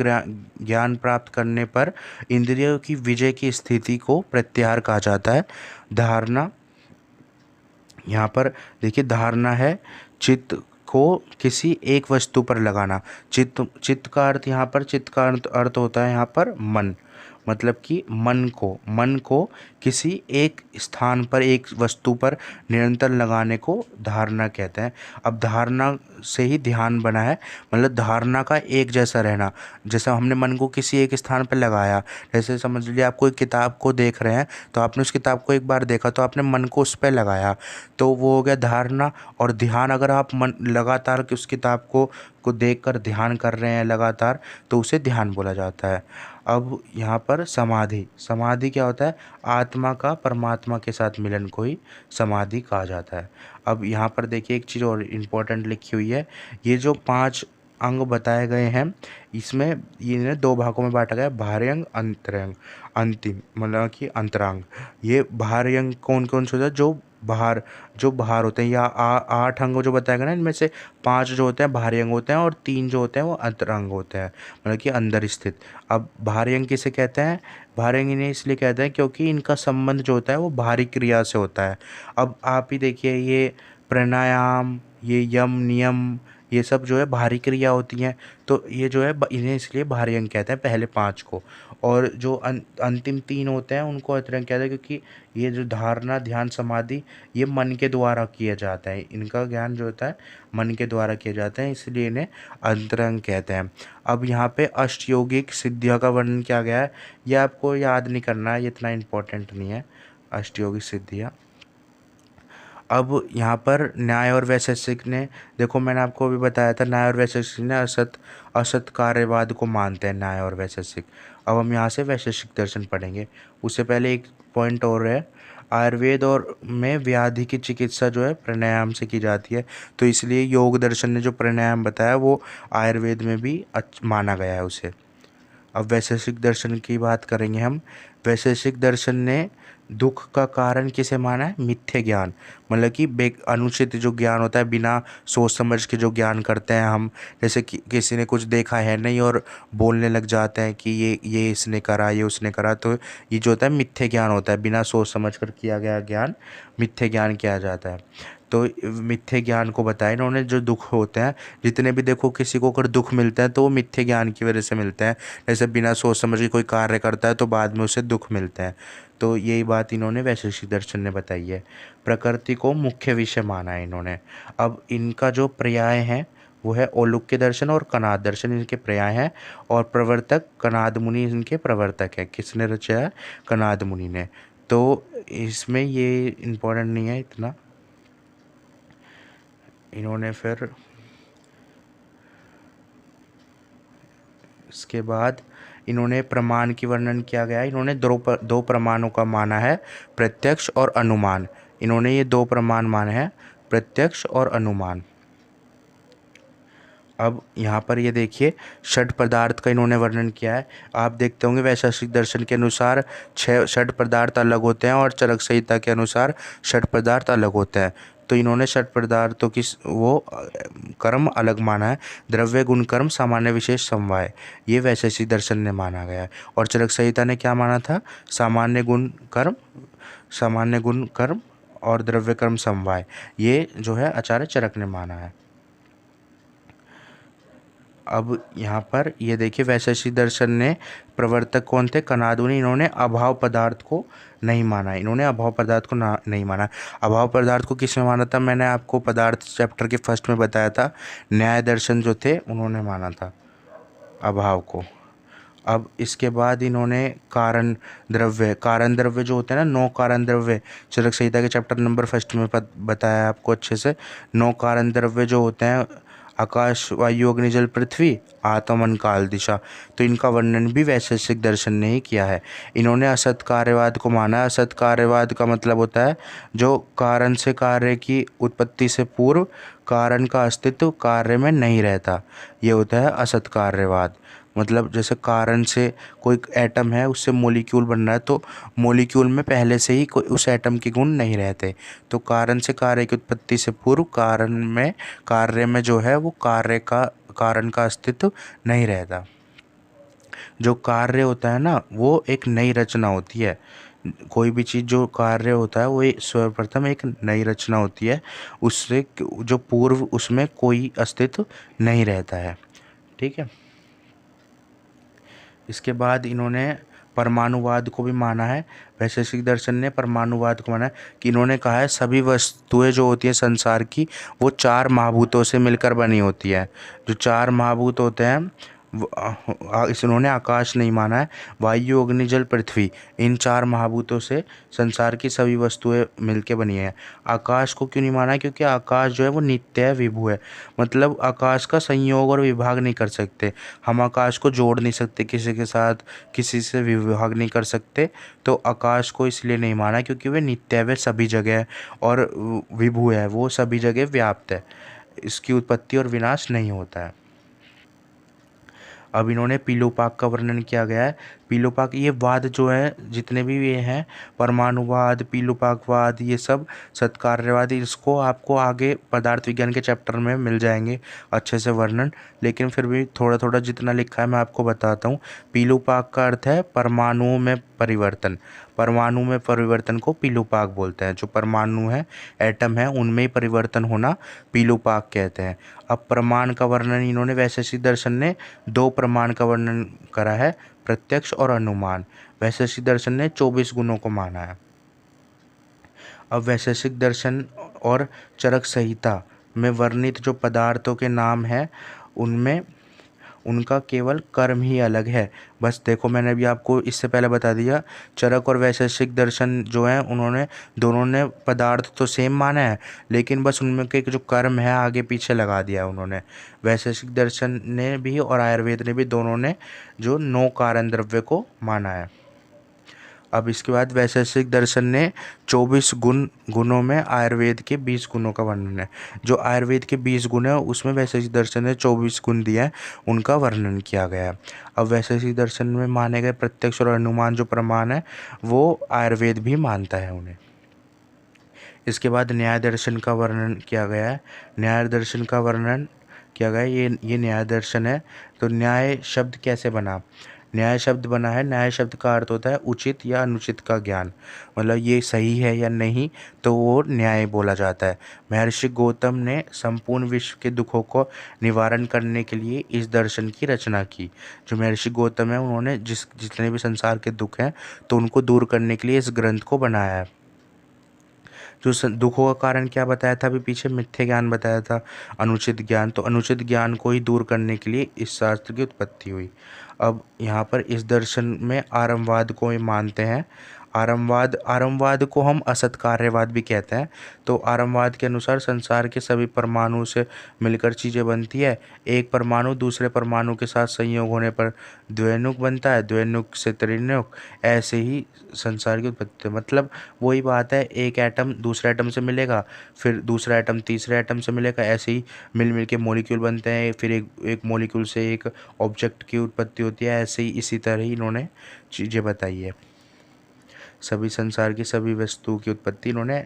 ज्ञान प्राप्त करने पर इंद्रियों की विजय की स्थिति को प्रत्याहार कहा जाता है। धारणा, यहाँ पर देखिए धारणा है चित्त को किसी एक वस्तु पर लगाना। चित्त का अर्थ यहाँ पर, चित्त का अर्थ होता है यहाँ पर मन। मतलब कि मन को किसी एक स्थान पर एक वस्तु पर निरंतर लगाने को धारणा कहते हैं। अब धारणा से ही ध्यान बना है, मतलब धारणा का एक जैसा रहना। जैसे हमने मन को किसी एक स्थान पर लगाया, जैसे समझ लीजिए आप कोई किताब को देख रहे हैं, तो आपने उस किताब को एक बार देखा तो आपने मन को उस पर लगाया, तो वो हो गया धारणा। और ध्यान, अगर आप मन लगातार उस किताब को देखकर ध्यान कर रहे हैं लगातार, तो उसे ध्यान बोला जाता है। अब यहाँ पर समाधि क्या होता है? आत्मा का परमात्मा के साथ मिलन को ही समाधि कहा जाता है। अब यहाँ पर देखिए एक चीज़ और इम्पोर्टेंट लिखी हुई है। ये जो 5 अंग बताए गए हैं, इसमें इन्हें 2 भागों में बांटा गया है, बाह्य अंग अंतरंग अंतिम, मतलब कि अंतरांग। ये बाह्य अंग कौन कौन से होते हैं? जो बाहर होते हैं, या 8 अंग जो बताया गया ना, इनमें से 5 जो होते हैं बाहरी अंग होते हैं और 3 जो होते हैं वो अंतरंग होते हैं, मतलब कि अंदर स्थित। अब बाहरी अंग किसे कहते हैं? बाहरी अंग इन्हें इसलिए कहते हैं क्योंकि इनका संबंध जो होता है वो बाहरी क्रिया से होता है। अब आप ही देखिए, ये प्राणायाम, ये यम नियम, ये सब जो है बाहरी क्रिया होती हैं। तो ये जो है इन्हें इसलिए बाहरी अंग कहते हैं, पहले 5 को। और जो अंतिम 3 होते हैं उनको अंतरंग कहते हैं, क्योंकि ये जो धारणा ध्यान समाधि ये मन के द्वारा किया जाता है। इनका ज्ञान जो होता है मन के द्वारा किया जाता है, इसलिए इन्हें अंतरंग कहते हैं। अब यहाँ पे अष्टयोगिक सिद्धियों का वर्णन किया गया है। ये आपको याद नहीं करना है, ये इतना इम्पोर्टेंट नहीं है, अष्टयोगिक सिद्धियाँ। अब यहाँ पर न्याय और वैशेषिक ने, देखो मैंने आपको अभी बताया था, न्याय और वैशेषिक ने असत कार्यवाद को मानते हैं, न्याय और वैशेषिक। अब हम यहाँ से वैशेषिक दर्शन पढ़ेंगे। उससे पहले एक पॉइंट और है, आयुर्वेद और में व्याधि की चिकित्सा जो है प्राणायाम से की जाती है, तो इसलिए योग दर्शन ने जो प्राणायाम बताया वो आयुर्वेद में भी माना गया है उसे। अब वैशेषिक दर्शन की बात करेंगे हम। वैशेषिक दर्शन ने दुख का कारण किसे माना है? मिथ्या ज्ञान, मतलब कि अनुचित जो ज्ञान होता है, बिना सोच समझ के जो ज्ञान करते हैं हम, जैसे कि किसी ने कुछ देखा है नहीं और बोलने लग जाते हैं कि ये इसने करा, ये उसने करा, तो ये जो होता है मिथ्या ज्ञान होता है, बिना सोच समझ कर किया गया ज्ञान मिथ्या ज्ञान किया जाता है। तो मिथ्या ज्ञान को बताया इन्होंने। जो दुख होते हैं, जितने भी देखो किसी को अगर दुख मिलता है तो वो मिथ्या ज्ञान की वजह से मिलते हैं। जैसे बिना सोच समझ के कोई कार्य करता है तो बाद में उसे दुख मिलते हैं। तो यही बात इन्होंने वैशेषिक दर्शन ने बताई है। प्रकृति को मुख्य विषय माना है इन्होंने। अब इनका जो पर्याय है वो है औलुक्य दर्शन और कनाद दर्शन, इनके पर्याय हैं। और प्रवर्तक कनाद मुनि इनके प्रवर्तक है। किसने रचा है? कनाद मुनि ने। तो इसमें ये इम्पोर्टेंट नहीं है इतना। इन्होंने फिर इसके बाद इन्होंने प्रमाण की वर्णन किया गया है। इन्होंने दो प्रमाणों का माना है, प्रत्यक्ष और अनुमान। इन्होंने ये 2 प्रमाण माने हैं, प्रत्यक्ष और अनुमान। अब यहाँ पर ये देखिए षड पदार्थ का इन्होंने वर्णन किया है। आप देखते होंगे वैशेषिक दर्शन के अनुसार 6 षड पदार्थ अलग होते हैं और चरक संहिता के अनुसार षड पदार्थ अलग होते हैं। तो इन्होंने षड पदार्थों की कर्म अलग माना है। द्रव्य गुण कर्म सामान्य विशेष समवाय, ये वैशेषिक दर्शन ने माना गया है। और चरक संहिता ने क्या माना था? सामान्य गुण कर्म और द्रव्य कर्म समवाय, ये जो है आचार्य चरक ने माना है। अब यहाँ पर ये देखिए वैशेषिक दर्शन ने प्रवर्तक कौन थे? कणादुनी। इन्होंने अभाव पदार्थ को नहीं माना, नहीं माना। अभाव पदार्थ को किसने माना था? मैंने आपको पदार्थ चैप्टर के फर्स्ट में बताया था, न्याय दर्शन जो थे उन्होंने माना था अभाव को। अब इसके बाद इन्होंने कारण द्रव्य जो होते हैं ना, 9 कारण द्रव्य, चरक संहिता के चैप्टर नंबर फर्स्ट में बताया आपको अच्छे से। 9 कारण द्रव्य जो होते हैं, आकाश वायु अग्नि जल पृथ्वी आत्मा मन काल दिशा, तो इनका वर्णन भी वैशेषिक दर्शन ने ही किया है। इन्होंने असत कार्यवाद को माना है। असत कार्यवाद का मतलब होता है जो कारण से कार्य की उत्पत्ति से पूर्व कारण का अस्तित्व कार्य में नहीं रहता, ये होता है असत कार्यवाद। मतलब जैसे कारण से कोई एटम है, उससे मॉलिक्यूल बन रहा है, तो मॉलिक्यूल में पहले से ही कोई उस एटम के गुण नहीं रहते। तो कारण से कार्य की उत्पत्ति से पूर्व कार्य में जो है वो कारण का अस्तित्व नहीं रहता। जो कार्य होता है ना, वो एक नई रचना होती है। कोई भी चीज़ जो कार्य होता है वो सर्वप्रथम एक नई रचना होती है, उससे जो पूर्व उसमें कोई अस्तित्व नहीं रहता है। ठीक है। इसके बाद इन्होंने परमाणुवाद को भी माना है। वैशेषिक दर्शन ने परमाणुवाद को माना है कि इन्होंने कहा है सभी वस्तुएं जो होती हैं संसार की, वो 4 महाभूतों से मिलकर बनी होती है। जो 4 महाभूत होते हैं इन्होंने आकाश नहीं माना है। वायु अग्नि जल पृथ्वी, इन 4 महाभूतों से संसार की सभी वस्तुएं मिलके बनी है। आकाश को क्यों नहीं माना है? क्योंकि आकाश जो है वो नित्य है, विभु है। मतलब आकाश का संयोग और विभाग नहीं कर सकते। हम आकाश को जोड़ नहीं सकते किसी के साथ, किसी से विभाग नहीं कर सकते। तो आकाश को इसलिए नहीं माना क्योंकि वे नित्य है, वे सभी जगह है, और विभु है, वो सभी जगह व्याप्त है, इसकी उत्पत्ति और विनाश नहीं होता है। अब इन्होंने पीलोपाक का वर्णन किया गया है। पीलोपाक, ये वाद जो है जितने भी ये हैं, परमाणुवाद, पीलोपाकवाद, ये सब सत्कार्यवाद, इसको आपको आगे पदार्थ विज्ञान के चैप्टर में मिल जाएंगे अच्छे से वर्णन। लेकिन फिर भी थोड़ा थोड़ा जितना लिखा है मैं आपको बताता हूँ। पीलोपाक का अर्थ है परमाणुओं में परिवर्तन। परमाणु में परिवर्तन को पीलोपाक बोलते हैं। जो परमाणु है, एटम है, उनमें ही परिवर्तन होना पीलोपाक कहते हैं। अब प्रमाण का वर्णन इन्होंने वैशेषिक दर्शन ने 2 प्रमाण का वर्णन करा है, प्रत्यक्ष और अनुमान। वैशेषिक दर्शन ने 24 गुणों को माना है। अब वैशेषिक दर्शन और चरक संहिता में वर्णित जो पदार्थों के नाम हैं, उनमें उनका केवल कर्म ही अलग है। बस देखो, मैंने भी आपको इससे पहले बता दिया, चरक और वैशेषिक दर्शन जो है उन्होंने दोनों ने पदार्थ तो सेम माना है, लेकिन बस उनमें के जो कर्म है आगे पीछे लगा दिया है उन्होंने। वैशेषिक दर्शन ने भी और आयुर्वेद ने भी, दोनों ने जो 9 कारण द्रव्य को माना है। अब इसके बाद वैशेषिक दर्शन ने 24 गुणों में आयुर्वेद के 20 गुणों का वर्णन है। जो आयुर्वेद के 20 गुण है उसमें वैशेषिक दर्शन ने 24 गुण दिया है, उनका वर्णन किया गया है। अब वैशेषिक दर्शन में माने गए प्रत्यक्ष और अनुमान जो प्रमाण है, वो आयुर्वेद भी मानता है उन्हें। इसके बाद न्याय दर्शन का वर्णन किया गया है। न्याय दर्शन का वर्णन किया गया है, ये न्याय दर्शन है। तो न्याय शब्द कैसे बना? न्याय शब्द बना है, न्याय शब्द का अर्थ होता है उचित या अनुचित का ज्ञान। मतलब ये सही है या नहीं, तो वो न्याय बोला जाता है। महर्षि गौतम ने संपूर्ण विश्व के दुखों को निवारण करने के लिए इस दर्शन की रचना की। जो महर्षि गौतम है, उन्होंने जितने भी संसार के दुख हैं, तो उनको दूर करने के लिए इस ग्रंथ को बनाया है। जो दुखों का कारण क्या बताया था अभी पीछे? मिथ्या ज्ञान बताया था, अनुचित ज्ञान। तो अनुचित ज्ञान को ही दूर करने के लिए इस शास्त्र की उत्पत्ति हुई। अब यहाँ पर इस दर्शन में आरंभवाद को ही मानते हैं। आरंभवाद को हम असत कार्यवाद भी कहते हैं। तो आरंभवाद के अनुसार संसार के सभी परमाणु से मिलकर चीज़ें बनती है। एक परमाणु दूसरे परमाणु के साथ संयोग होने पर द्वैनुक बनता है, द्वैनुक से त्रिनुक, ऐसे ही संसार की उत्पत्ति। मतलब वही बात है, एक एटम दूसरे एटम से मिलेगा, फिर दूसरा एटम तीसरे एटम से मिलेगा, ऐसे ही मिल के मॉलिक्यूल बनते हैं, फिर एक मॉलिक्यूल से एक ऑब्जेक्ट की उत्पत्ति होती है। ऐसे ही इसी तरह ही इन्होंने चीज़ें बताई है। सभी संसार की सभी वस्तुओं की उत्पत्ति इन्होंने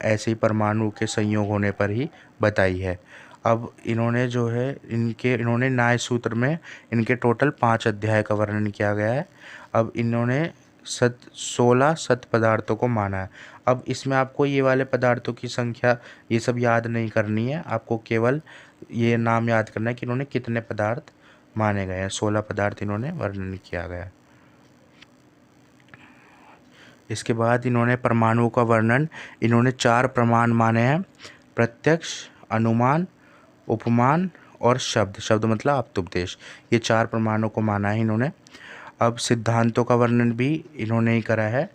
ऐसे ही परमाणु के संयोग होने पर ही बताई है। अब इन्होंने जो है इन्होंने न्याय सूत्र में इनके टोटल 5 अध्याय का वर्णन किया गया है। अब इन्होंने 16 सत पदार्थों को माना है। अब इसमें आपको ये वाले पदार्थों की संख्या ये सब याद नहीं करनी है, आपको केवल ये नाम याद करना है कि इन्होंने कितने पदार्थ माने गए हैं। 16 पदार्थ इन्होंने वर्णन किया गया है। इसके बाद इन्होंने परमाणुओं का वर्णन, इन्होंने 4 प्रमाण माने हैं: प्रत्यक्ष, अनुमान, उपमान और शब्द मतलब आप्तोपदेश। ये 4 प्रमाणों को माना है इन्होंने। अब सिद्धांतों का वर्णन भी इन्होंने ही करा है।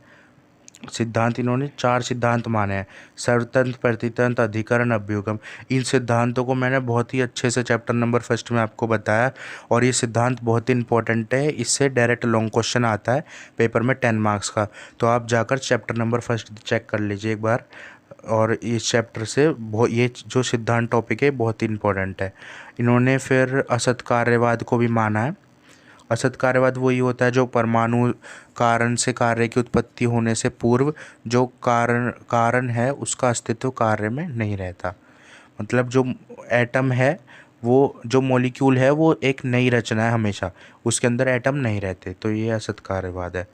सिद्धांत इन्होंने 4 सिद्धांत माने हैं: सर्वतंत्र, प्रतितंत्र, अधिकरण, अभ्युगम। इन सिद्धांतों को मैंने बहुत ही अच्छे से चैप्टर नंबर 1 में आपको बताया, और ये सिद्धांत बहुत ही इंपॉर्टेंट है। इससे डायरेक्ट लॉन्ग क्वेश्चन आता है पेपर में 10 मार्क्स का। तो आप जाकर चैप्टर नंबर 1 चेक कर लीजिए एक बार। और इस चैप्टर से ये जो सिद्धांत टॉपिक है बहुत ही इंपॉर्टेंट है। इन्होंने फिर असत कार्यवाद को भी माना है। असत कार्यवाद वही होता है जो परमाणु कारण से कार्य की उत्पत्ति होने से पूर्व जो कारण है उसका अस्तित्व कार्य में नहीं रहता। मतलब जो एटम है, वो जो मॉलिक्यूल है वो एक नई रचना है, हमेशा उसके अंदर एटम नहीं रहते। तो ये असत कार्यवाद है।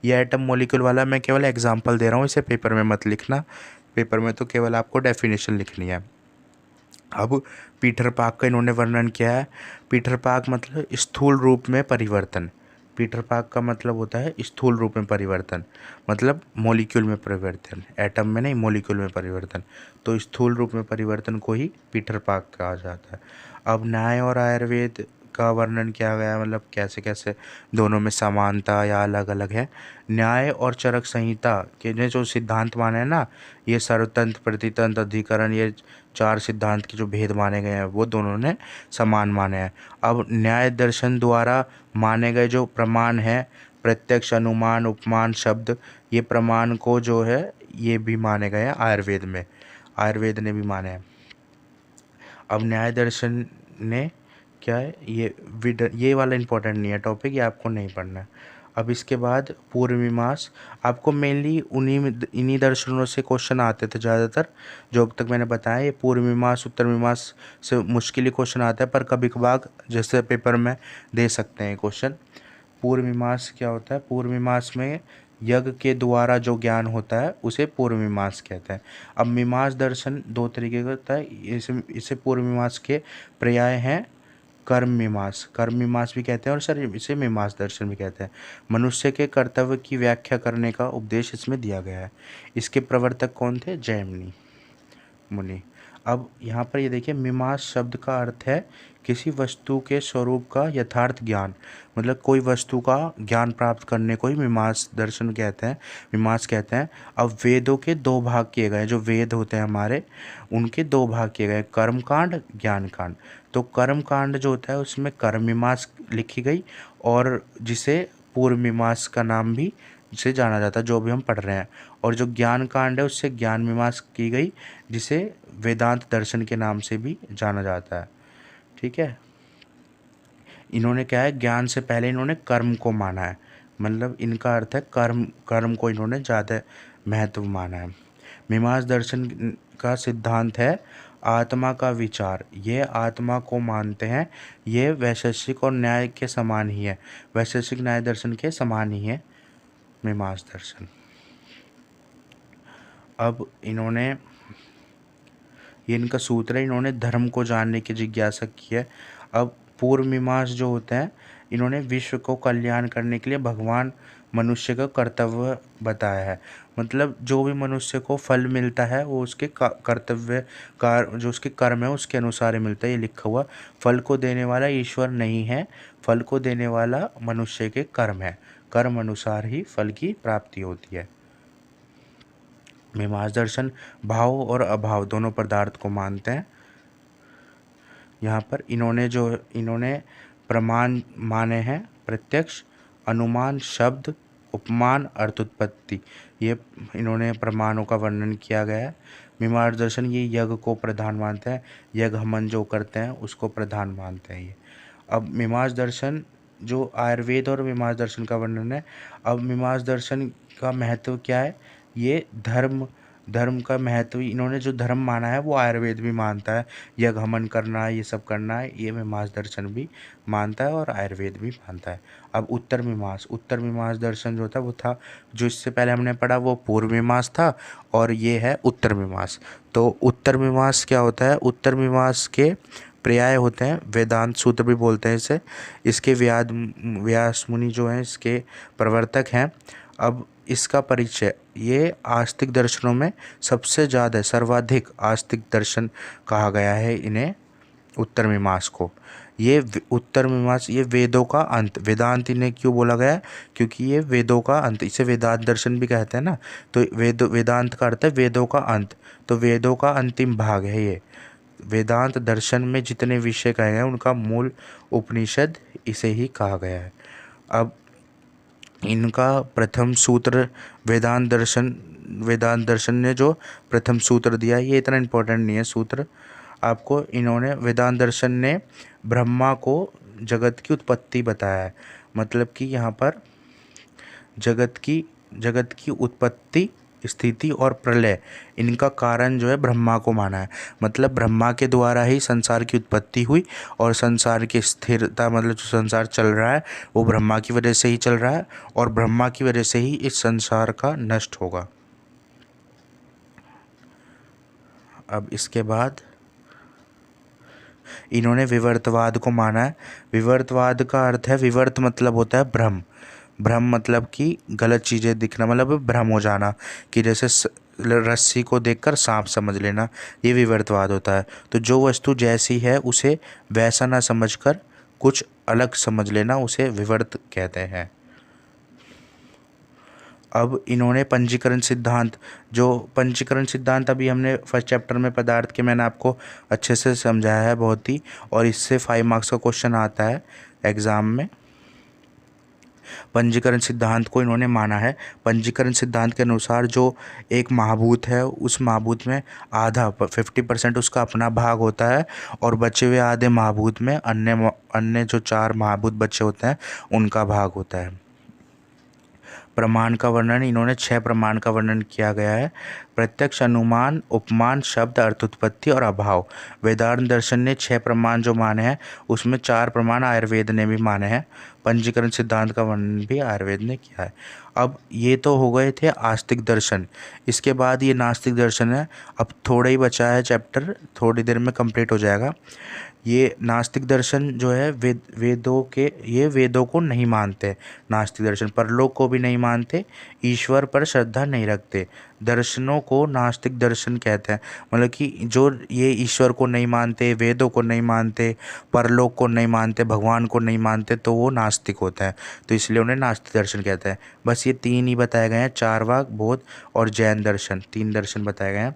ये एटम मॉलिक्यूल वाला मैं केवल एग्जांपल दे रहा हूँ, इसे पेपर में मत लिखना। पेपर में तो केवल आपको डेफिनेशन लिखनी है। अब पीटर पाक का इन्होंने वर्णन किया है। पीटर पाक मतलब स्थूल रूप में परिवर्तन। पीटर पाक का मतलब होता है स्थूल रूप में परिवर्तन, मतलब मॉलिक्यूल में परिवर्तन, एटम में नहीं, मॉलिक्यूल में परिवर्तन। तो स्थूल रूप में परिवर्तन को ही पीटर पाक कहा जाता है। अब न्याय और आयुर्वेद का वर्णन किया गया है, मतलब कैसे कैसे दोनों में समानता या अलग अलग है। न्याय और चरक संहिता के ने जो सिद्धांत माने हैं ना, ये सर्वतंत्र, प्रतितंत्र, अधिकरण, ये 4 सिद्धांत के जो भेद माने गए हैं वो दोनों ने समान माने हैं। अब न्याय दर्शन द्वारा माने गए जो प्रमाण हैं, प्रत्यक्ष, अनुमान, उपमान, शब्द, ये प्रमाण को जो है ये भी माने गए हैं आयुर्वेद में, आयुर्वेद ने भी माने हैं। अब न्याय दर्शन ने क्या है, ये वाला इंपॉर्टेंट नहीं है टॉपिक, ये आपको नहीं पढ़ना है। अब इसके बाद पूर्व मीमांस, आपको मेनली इन्हीं दर्शनों से क्वेश्चन आते थे ज़्यादातर, जो अब तक मैंने बताया। ये पूर्व मीमांस उत्तर मीमांस से मुश्किल ही क्वेश्चन आता है, पर कभी कभार जैसे पेपर में दे सकते हैं क्वेश्चन। पूर्व मीमांस क्या होता है? पूर्व मीमांस में यज्ञ के द्वारा जो ज्ञान होता है उसे पूर्व मीमांस कहते हैं। अब मीमांस दर्शन 2 तरीके का होता है। इसे पूर्व मीमांस के पर्याय हैं कर्म मीमांस, कर्म मीमांस भी कहते हैं, और सर इसे मीमांस दर्शन भी कहते हैं। मनुष्य के कर्तव्य की व्याख्या करने का उपदेश इसमें दिया गया है। इसके प्रवर्तक कौन थे? जैमिनी मुनि। अब यहाँ पर ये देखिए, मीमांस शब्द का अर्थ है किसी वस्तु के स्वरूप का यथार्थ ज्ञान, मतलब कोई वस्तु का ज्ञान प्राप्त करने को ही मीमांस दर्शन कहते हैं, मीमांस कहते हैं। अब वेदों के 2 भाग किए गए, जो वेद होते हैं हमारे उनके 2 भाग किए गए, कर्म कांड, ज्ञान कांड। तो कर्म कांड जो होता है उसमें कर्म मीमांस लिखी गई, और जिसे पूर्व मीमांस का नाम भी जिसे जाना जाता है, जो भी हम पढ़ रहे हैं। और जो ज्ञान कांड है उससे ज्ञान मीमांस की गई, जिसे वेदांत दर्शन के नाम से भी जाना जाता है। ठीक है। इन्होंने क्या है, ज्ञान से पहले इन्होंने कर्म को माना है, मतलब इनका अर्थ है कर्म को इन्होंने ज़्यादा महत्व माना है। मीमांस दर्शन का सिद्धांत है आत्मा का विचार। ये आत्मा को मानते हैं, ये वैशेषिक और न्याय के समान ही है, वैशेषिक न्याय दर्शन के समान ही है मीमांस दर्शन। अब इन्होंने, ये इनका सूत्र है, इन्होंने धर्म को जानने की जिज्ञासा की है। अब पूर्व मीमांस जो होते हैं, इन्होंने विश्व को कल्याण करने के लिए भगवान मनुष्य का कर्तव्य बताया है, मतलब जो भी मनुष्य को फल मिलता है वो उसके कर्तव्य जो उसके कर्म है उसके अनुसार ही मिलता है। ये लिखा हुआ, फल को देने वाला ईश्वर नहीं है, फल को देने वाला मनुष्य के कर्म है, कर्म अनुसार ही फल की प्राप्ति होती है। मीमांसा दर्शन भाव और अभाव दोनों पदार्थ को मानते हैं। यहाँ पर इन्होंने प्रमाण माने हैं प्रत्यक्ष, अनुमान, शब्द, उपमान, अर्थोत्पत्ति, ये इन्होंने प्रमाणों का वर्णन किया गया है। मीमांसा दर्शन ये यज्ञ को प्रधान मानते हैं, यज्ञ हवन जो करते हैं उसको प्रधान मानते हैं ये। अब मीमांसा दर्शन जो आयुर्वेद और मीमांसा दर्शन का वर्णन है। अब मीमांसा दर्शन का महत्व क्या है, ये धर्म का महत्व, इन्होंने जो धर्म माना है वो आयुर्वेद भी मानता है, यज्ञ हवन करना है, ये सब करना है, ये मीमांसा दर्शन भी मानता है और आयुर्वेद भी मानता है। अब उत्तर मीमांसा दर्शन जो था वो था, जो इससे पहले हमने पढ़ा वो पूर्व मीमांसा था और ये है उत्तर मीमांसा। तो उत्तर मीमांसा क्या होता है, उत्तर मीमांसा के पर्याय होते हैं, वेदांत सूत्र भी बोलते हैं इसे। इसके व्यास मुनि जो हैं इसके प्रवर्तक हैं। अब इसका परिचय, ये आस्तिक दर्शनों में सबसे ज़्यादा सर्वाधिक आस्तिक दर्शन कहा गया है इन्हें, उत्तर मीमांसा को। ये उत्तर मीमांसा ये वेदों का अंत, वेदांत इन्हें क्यों बोला गया है, क्योंकि ये वेदों का अंत, इसे वेदांत दर्शन भी कहते हैं ना। तो वेदांत का अर्थ है वेदों का अंत, तो वेदों का अंतिम भाग है ये। वेदांत दर्शन में जितने विषय कहे गए हैं उनका मूल उपनिषद इसे ही कहा गया है। अब इनका प्रथम सूत्र वेदांत दर्शन ने जो प्रथम सूत्र दिया है, ये इतना इम्पोर्टेंट नहीं है सूत्र आपको। इन्होंने वेदांत दर्शन ने ब्रह्मा को जगत की उत्पत्ति बताया है, मतलब कि यहाँ पर जगत की उत्पत्ति, स्थिति और प्रलय, इनका कारण जो है ब्रह्मा को माना है। मतलब ब्रह्मा के द्वारा ही संसार की उत्पत्ति हुई और संसार की स्थिरता, मतलब जो संसार चल रहा है वो ब्रह्मा की वजह से ही चल रहा है और ब्रह्मा की वजह से ही इस संसार का नष्ट होगा। अब इसके बाद इन्होंने विवर्तवाद को माना है। विवर्तवाद का अर्थ है, विवर्त मतलब होता है भ्रम, मतलब कि गलत चीज़ें दिखना, मतलब भ्रम हो जाना, कि जैसे रस्सी को देखकर सांप समझ लेना, ये विवर्तवाद होता है। तो जो वस्तु जैसी है उसे वैसा ना समझकर कुछ अलग समझ लेना, उसे विवर्त कहते हैं। अब इन्होंने पंजीकरण सिद्धांत अभी हमने फर्स्ट चैप्टर में पदार्थ के मैंने आपको अच्छे से समझाया है बहुत ही, और इससे 5 मार्क्स का क्वेश्चन आता है एग्ज़ाम में। पंजीकरण सिद्धांत को इन्होंने माना है। पंजीकरण सिद्धांत के अनुसार जो एक महाभूत है उस महाभूत में आधा 50% उसका अपना भाग होता है और बचे हुए आधे महाभूत में अन्य जो 4 महाभूत बचे होते हैं उनका भाग होता है। प्रमाण का वर्णन, इन्होंने 6 प्रमाण का वर्णन किया गया है। प्रत्यक्ष, अनुमान, उपमान, शब्द, अर्थोत्पत्ति और अभाव। वेदांत दर्शन ने 6 प्रमाण जो माने हैं उसमें 4 प्रमाण आयुर्वेद ने भी माने हैं। पंजीकरण सिद्धांत का वर्णन भी आयुर्वेद ने किया है। अब ये तो हो गए थे आस्तिक दर्शन, इसके बाद ये नास्तिक दर्शन है। अब थोड़ा ही बचा है चैप्टर, थोड़ी देर में कंप्लीट हो जाएगा। ये नास्तिक दर्शन जो है वेदों को नहीं मानते। नास्तिक दर्शन परलोक को भी नहीं मानते, ईश्वर पर श्रद्धा नहीं रखते। दर्शनों को नास्तिक दर्शन कहते हैं, मतलब कि जो ये ईश्वर को नहीं मानते, वेदों को नहीं मानते, परलोक को नहीं मानते, भगवान को नहीं मानते, तो वो नास्तिक होता है, तो इसलिए उन्हें नास्तिक दर्शन कहते हैं। बस ये 3 ही बताए गए हैं, चार्वाक, बौद्ध और जैन दर्शन, 3 दर्शन बताए गए हैं।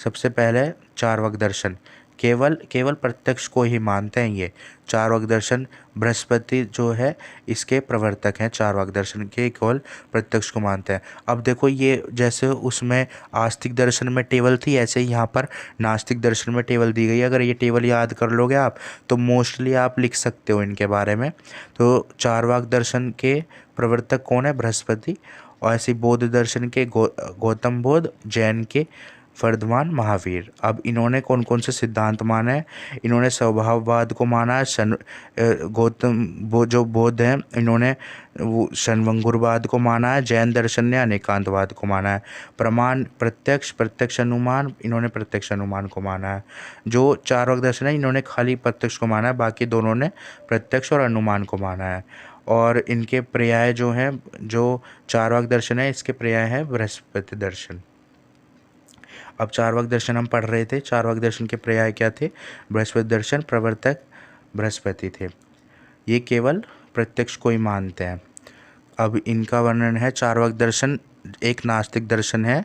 सबसे पहले चार्वाक दर्शन, केवल प्रत्यक्ष को ही मानते हैं ये। चार्वाक दर्शन बृहस्पति जो है इसके प्रवर्तक हैं, चार्वाक दर्शन के केवल प्रत्यक्ष को मानते हैं। अब देखो ये जैसे उसमें आस्तिक दर्शन में टेबल थी, ऐसे ही यहाँ पर नास्तिक दर्शन में टेबल दी गई है। अगर ये टेबल याद कर लोगे आप तो मोस्टली आप लिख सकते हो इनके बारे में। तो चार्वाक दर्शन के प्रवर्तक कौन है, बृहस्पति। और ऐसे बौद्ध दर्शन के गौतम बुद्ध, जैन के वर्धमान महावीर। अब इन्होंने कौन कौन से सिद्धांत माने हैं, इन्होंने स्वभाववाद को माना है। जो बौद्ध हैं इन्होंने वो शनवंगुरवाद को माना है। जैन दर्शन ने अनेकांतवाद को माना है। प्रमाण प्रत्यक्ष अनुमान, इन्होंने प्रत्यक्ष अनुमान को माना है। जो चार्वाक दर्शन है इन्होंने खाली प्रत्यक्ष को माना है, बाकी दोनों ने प्रत्यक्ष और अनुमान को माना है। और इनके पर्याय जो हैं, जो चार्वाक दर्शन है इसके पर्याय है बृहस्पति दर्शन। अब चार्वाक दर्शन हम पढ़ रहे थे, चार्वाक दर्शन के पर्याय क्या थे, बृहस्पति दर्शन, प्रवर्तक बृहस्पति थे। ये केवल प्रत्यक्ष को ही मानते हैं। अब इनका वर्णन है चार्वाक दर्शन एक नास्तिक दर्शन है।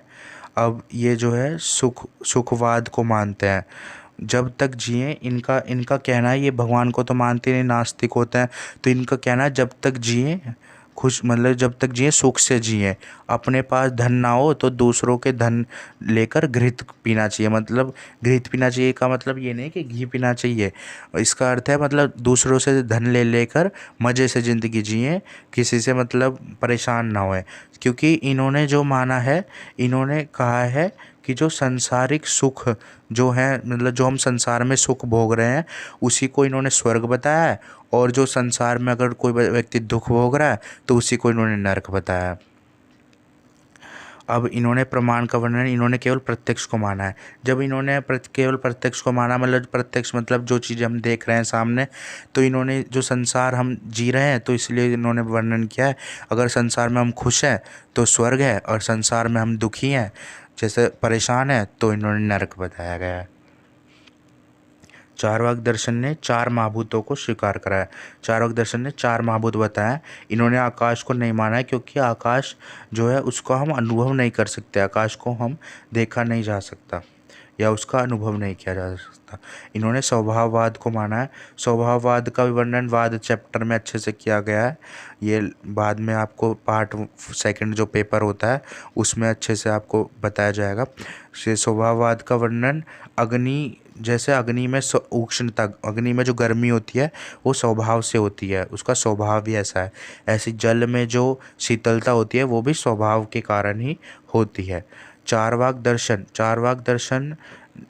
अब ये जो है सुखवाद को मानते हैं। जब तक जिए इनका इनका कहना है, ये भगवान को तो मानते नहीं, नास्तिक होते हैं, तो इनका कहना है जब तक जिए खुश, मतलब जब तक जिए सुख से जिए। अपने पास धन ना हो तो दूसरों के धन लेकर घृत पीना चाहिए। मतलब घृत पीना चाहिए का मतलब ये नहीं कि घी पीना चाहिए, इसका अर्थ है मतलब दूसरों से धन ले लेकर मज़े से ज़िंदगी जिए, किसी से मतलब परेशान ना होए। क्योंकि इन्होंने जो माना है, इन्होंने कहा है कि जो सांसारिक सुख जो है, मतलब जो हम संसार में सुख भोग रहे हैं, उसी को इन्होंने स्वर्ग बताया है, और जो संसार में अगर कोई व्यक्ति दुख भोग रहा है तो उसी को इन्होंने नरक बताया है। अब इन्होंने प्रमाण का वर्णन, इन्होंने केवल प्रत्यक्ष को माना है। जब इन्होंने केवल प्रत्यक्ष को माना, मतलब प्रत्यक्ष मतलब जो चीज़ें हम देख रहे हैं सामने, तो इन्होंने जो संसार हम जी रहे हैं तो इसलिए इन्होंने वर्णन किया है। अगर संसार में हम खुश हैं तो स्वर्ग है, और संसार में हम दुखी हैं, जैसे परेशान है, तो इन्होंने नरक बताया गया है। चार्वाक दर्शन ने चार महाभूतों को स्वीकार करा है। चार्वाक दर्शन ने चार महाभूत बताया। इन्होंने आकाश को नहीं माना है, क्योंकि आकाश जो है उसको हम अनुभव नहीं कर सकते, आकाश को हम देखा नहीं जा सकता या उसका अनुभव नहीं किया जा सकता। इन्होंने स्वभाववाद को माना है। स्वभाववाद का वर्णन वाद चैप्टर में अच्छे से किया गया है। ये बाद में आपको पार्ट सेकंड जो पेपर होता है उसमें अच्छे से आपको बताया जाएगा। स्वभाववाद का वर्णन, अग्नि, जैसे अग्नि में उष्णता, अग्नि में जो गर्मी होती है वो स्वभाव से होती है, उसका स्वभाव भी ऐसा है। ऐसी जल में जो शीतलता होती है वो भी स्वभाव के कारण ही होती है। चार्वाक दर्शन, चार्वाक दर्शन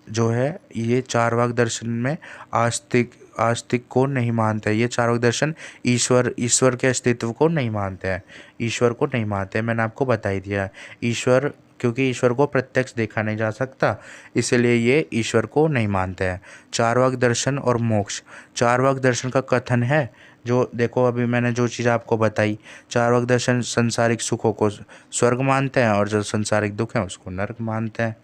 जो है, ये चार्वाक दर्शन में आस्तिक आस्तिक को नहीं मानते। ये चार्वाक दर्शन ईश्वर के अस्तित्व को नहीं मानते हैं, ईश्वर को नहीं मानते। मैंने आपको बता ही दिया ईश्वर, क्योंकि ईश्वर को प्रत्यक्ष देखा नहीं जा सकता, इसलिए ये ईश्वर को नहीं मानते हैं। चार्वाक दर्शन और मोक्ष, चार्वाक दर्शन का कथन है, जो देखो अभी मैंने जो चीज़ आपको बताई, चार्वाक दर्शन संसारिक सुखों को स्वर्ग मानते हैं और जो संसारिक दुख है उसको नरक मानते हैं।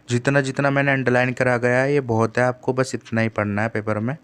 जितना जितना मैंने अंडरलाइन करा गया है ये बहुत है, आपको बस इतना ही पढ़ना है पेपर में।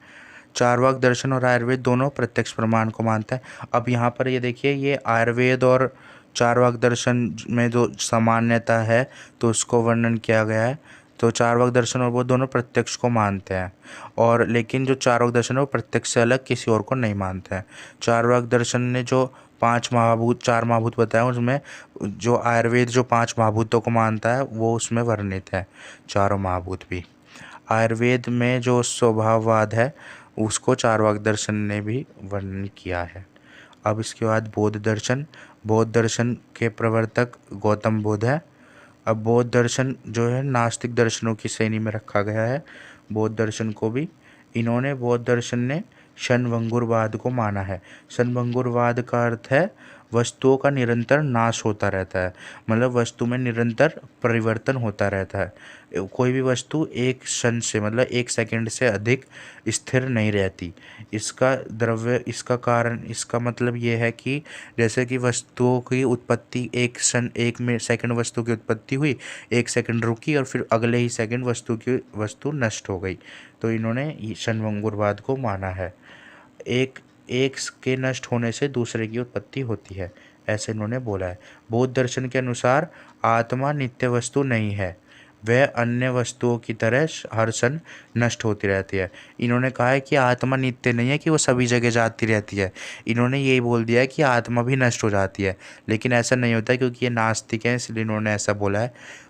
चार्वाक दर्शन और आयुर्वेद दोनों प्रत्यक्ष प्रमाण को मानते हैं। अब यहाँ पर ये देखिए, ये आयुर्वेद और चार्वाक दर्शन में जो सामान्यता है तो उसको वर्णन किया गया है। तो चार्वाक दर्शन और वो दोनों प्रत्यक्ष को मानते हैं, और लेकिन जो चार्वाक दर्शन है वो प्रत्यक्ष से अलग किसी और को नहीं मानते हैं। चार्वाक दर्शन ने जो चार महाभूत बताया, उसमें जो आयुर्वेद जो पांच महाभूतों को मानता है वो उसमें वर्णित है, चारों महाभूत भी। आयुर्वेद में जो स्वभाववाद है उसको चार्वाक दर्शन ने भी वर्णन किया है। अब इसके बाद बौद्ध दर्शन, बौद्ध दर्शन के प्रवर्तक गौतम बुद्ध है। अब बौद्ध दर्शन जो है नास्तिक दर्शनों की श्रेणी में रखा गया है। बौद्ध दर्शन को भी इन्होंने, बौद्ध दर्शन ने क्षणभंगुरवाद को माना है। क्षणभंगुरवाद का अर्थ है वस्तुओं का निरंतर नाश होता रहता है, मतलब वस्तु में निरंतर परिवर्तन होता रहता है। कोई भी वस्तु एक क्षण से, मतलब एक सेकंड से अधिक स्थिर नहीं रहती। इसका द्रव्य, इसका कारण, इसका मतलब ये है कि जैसे कि वस्तुओं की उत्पत्ति एक क्षण, एक में सेकंड वस्तु की उत्पत्ति हुई, एक सेकंड रुकी और फिर अगले ही सेकंड वस्तु नष्ट हो गई। तो इन्होंने क्षणभंगुरवाद को माना है। एक एक के नष्ट होने से दूसरे की उत्पत्ति होती है, ऐसे इन्होंने बोला है। बौद्ध दर्शन के अनुसार आत्मा नित्य वस्तु नहीं है, वह अन्य वस्तुओं की तरह हर क्षण नष्ट होती रहती है। इन्होंने कहा है कि आत्मा नित्य नहीं है कि वो सभी जगह जाती रहती है, इन्होंने यही बोल दिया है कि आत्मा भी नष्ट हो जाती है, लेकिन ऐसा नहीं होता क्योंकि ये नास्तिक हैं, इसलिए इन्होंने ऐसा बोला है।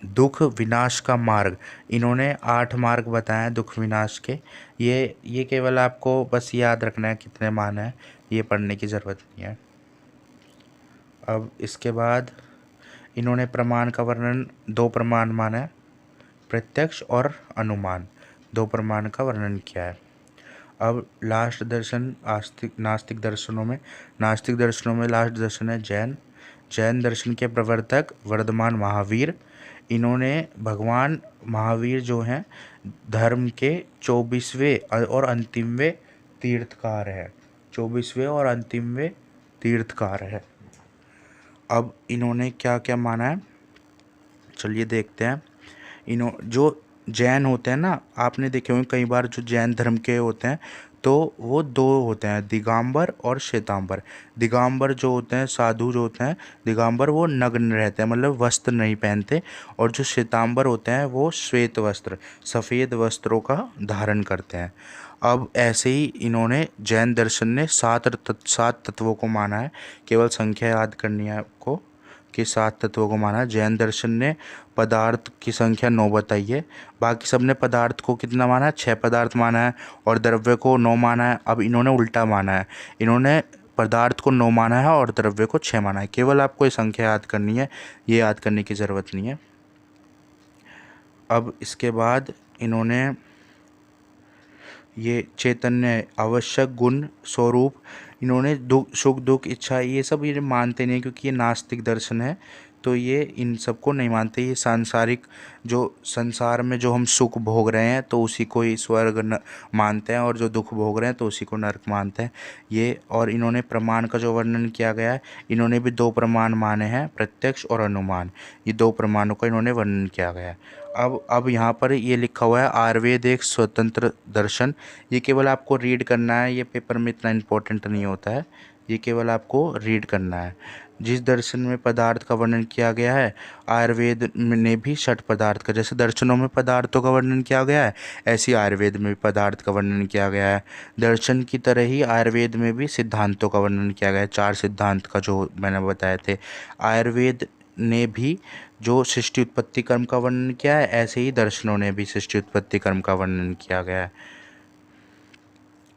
दुख विनाश का मार्ग, इन्होंने 8 मार्ग बताए हैं दुख विनाश के। ये केवल आपको बस याद रखना है कितने मान हैं, ये पढ़ने की ज़रूरत नहीं है। अब इसके बाद इन्होंने प्रमाण का वर्णन, 2 प्रमाण माना है, प्रत्यक्ष और अनुमान, 2 प्रमाण का वर्णन किया है। अब लास्ट दर्शन नास्तिक दर्शनों में लास्ट दर्शन है जैन। जैन दर्शन के प्रवर्तक वर्धमान महावीर, इन्होंने भगवान महावीर जो हैं धर्म के 24वें और अंतिमवें तीर्थकार है, 24वें और अंतिमवें तीर्थकार है। अब इन्होंने क्या क्या माना है, चलिए देखते हैं। जो जैन होते हैं ना, आपने देखे होंगे कई बार जो जैन धर्म के होते हैं तो वो दो होते हैं, दिगंबर और श्वेतांबर। दिगंबर जो होते हैं, साधु जो होते हैं, दिगंबर वो नग्न रहते हैं, मतलब वस्त्र नहीं पहनते। और जो श्वेतांबर होते हैं वो श्वेत वस्त्र, सफ़ेद वस्त्रों का धारण करते हैं। अब ऐसे ही इन्होंने, जैन दर्शन ने सात तत्वों को माना है। केवल संख्या याद करनी है आपको कि 7 तत्वों को माना है। जैन दर्शन ने पदार्थ की संख्या 9 बताई है। बाकी सब ने पदार्थ को कितना माना है, 6 पदार्थ माना है, और द्रव्य को 9 माना है। अब इन्होंने उल्टा माना है, इन्होंने पदार्थ को 9 माना है और द्रव्य को 6 माना है। केवल आपको ये संख्या याद करनी है, ये याद करने की ज़रूरत नहीं है। अब इसके बाद इन्होंने ये चैतन्य, आवश्यक गुण, स्वरूप, इन्होंने दुख, सुख दुख, इच्छा, ये सब ये मानते नहीं, क्योंकि ये नास्तिक दर्शन है। तो ये इन सबको नहीं मानते। ये सांसारिक, जो संसार में जो हम सुख भोग रहे हैं तो उसी को ही स्वर्ग मानते हैं, और जो दुख भोग रहे हैं तो उसी को नरक मानते हैं ये। और इन्होंने प्रमाण का जो वर्णन किया गया है, इन्होंने भी 2 प्रमाण माने हैं, प्रत्यक्ष और अनुमान। ये 2 प्रमाणों का इन्होंने वर्णन किया गया है। अब यहाँ पर ये लिखा हुआ है आयुर्वेद एक स्वतंत्र दर्शन। ये केवल आपको रीड करना है, ये पेपर में इतना इम्पोर्टेंट नहीं होता है, ये केवल आपको रीड करना है। जिस दर्शन में पदार्थ का वर्णन किया गया है, आयुर्वेद ने भी 6 पदार्थ का, जैसे दर्शनों में पदार्थों का वर्णन किया गया है, ऐसे आयुर्वेद में भी पदार्थ का वर्णन किया गया है। दर्शन की तरह ही आयुर्वेद में भी सिद्धांतों का वर्णन किया गया है। 4 सिद्धांत का जो मैंने बताए थे। आयुर्वेद ने भी जो सृष्टि उत्पत्ति कर्म का वर्णन किया है, ऐसे ही दर्शनों ने भी सृष्टि उत्पत्ति कर्म का वर्णन किया गया है।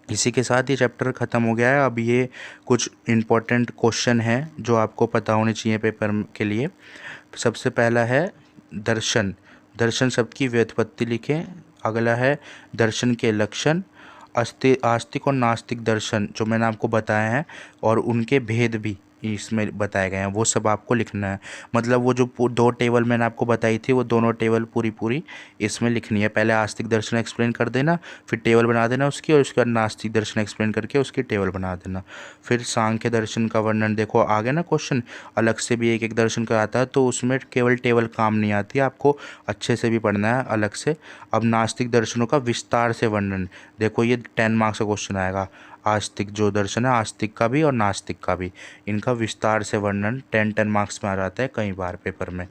इसी के साथ ये चैप्टर ख़त्म हो गया है। अब ये कुछ इम्पोर्टेंट क्वेश्चन हैं जो आपको पता होने चाहिए पेपर के लिए। सबसे पहला है दर्शन, दर्शन शब्द की व्युत्पत्ति लिखें। अगला है दर्शन के लक्षण, आस्तिक और नास्तिक दर्शन जो मैंने आपको बताए हैं, और उनके भेद भी इसमें बताए गए हैं, वो सब आपको लिखना है। मतलब वो जो 2 टेबल मैंने आपको बताई थी, वो दोनों टेबल पूरी इसमें लिखनी है। पहले आस्तिक दर्शन एक्सप्लेन कर देना, फिर टेबल बना देना उसकी, और उसके बाद नास्तिक दर्शन एक्सप्लेन करके उसकी टेबल बना देना। फिर सांख्य दर्शन का वर्णन, देखो आगे ना क्वेश्चन अलग से भी एक दर्शन का आता है, तो उसमें केवल टेबल काम नहीं आती, आपको अच्छे से भी पढ़ना है अलग से। अब नास्तिक दर्शनों का विस्तार से वर्णन, देखो ये 10 मार्क्स का क्वेश्चन आएगा। आस्तिक जो दर्शन है, आस्तिक का भी और नास्तिक का भी, इनका विस्तार से वर्णन 10 मार्क्स में आ जाता है कई बार पेपर में।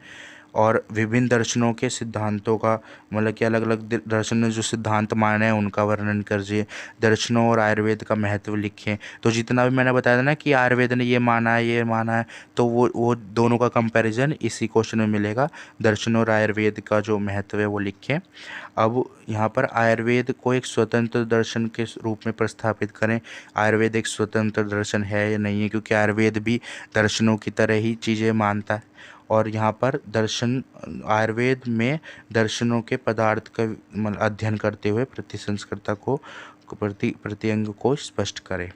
और विभिन्न दर्शनों के सिद्धांतों का, मतलब कि अलग अलग दर्शन ने जो सिद्धांत माने हैं उनका वर्णन कीजिए। दर्शनों और आयुर्वेद का महत्व लिखें। तो जितना भी मैंने बताया था ना कि आयुर्वेद ने ये माना है, ये माना है, तो वो दोनों का कंपैरिजन इसी क्वेश्चन में मिलेगा। दर्शन और आयुर्वेद का जो महत्व है वो लिखें। अब यहाँ पर आयुर्वेद को एक स्वतंत्र दर्शन के रूप में प्रस्थापित करें। आयुर्वेद एक स्वतंत्र दर्शन है या नहीं है, क्योंकि आयुर्वेद भी दर्शनों की तरह ही चीज़ें मानता है। और यहाँ पर दर्शन, आयुर्वेद में दर्शनों के पदार्थ का मतलब अध्ययन करते हुए प्रतिसंस्कृता को प्रत्यंग को स्पष्ट करें।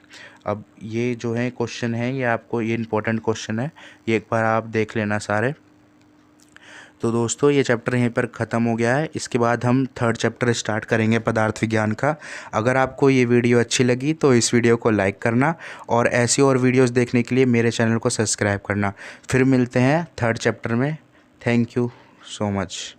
अब ये जो है क्वेश्चन है, ये आपको, ये इंपॉर्टेंट क्वेश्चन है, ये एक बार आप देख लेना सारे। तो दोस्तों ये चैप्टर यहीं पर ख़त्म हो गया है। इसके बाद हम 3rd चैप्टर स्टार्ट करेंगे पदार्थ विज्ञान का। अगर आपको ये वीडियो अच्छी लगी तो इस वीडियो को लाइक करना, और ऐसी और वीडियोस देखने के लिए मेरे चैनल को सब्सक्राइब करना। फिर मिलते हैं 3rd चैप्टर में। Thank you so much.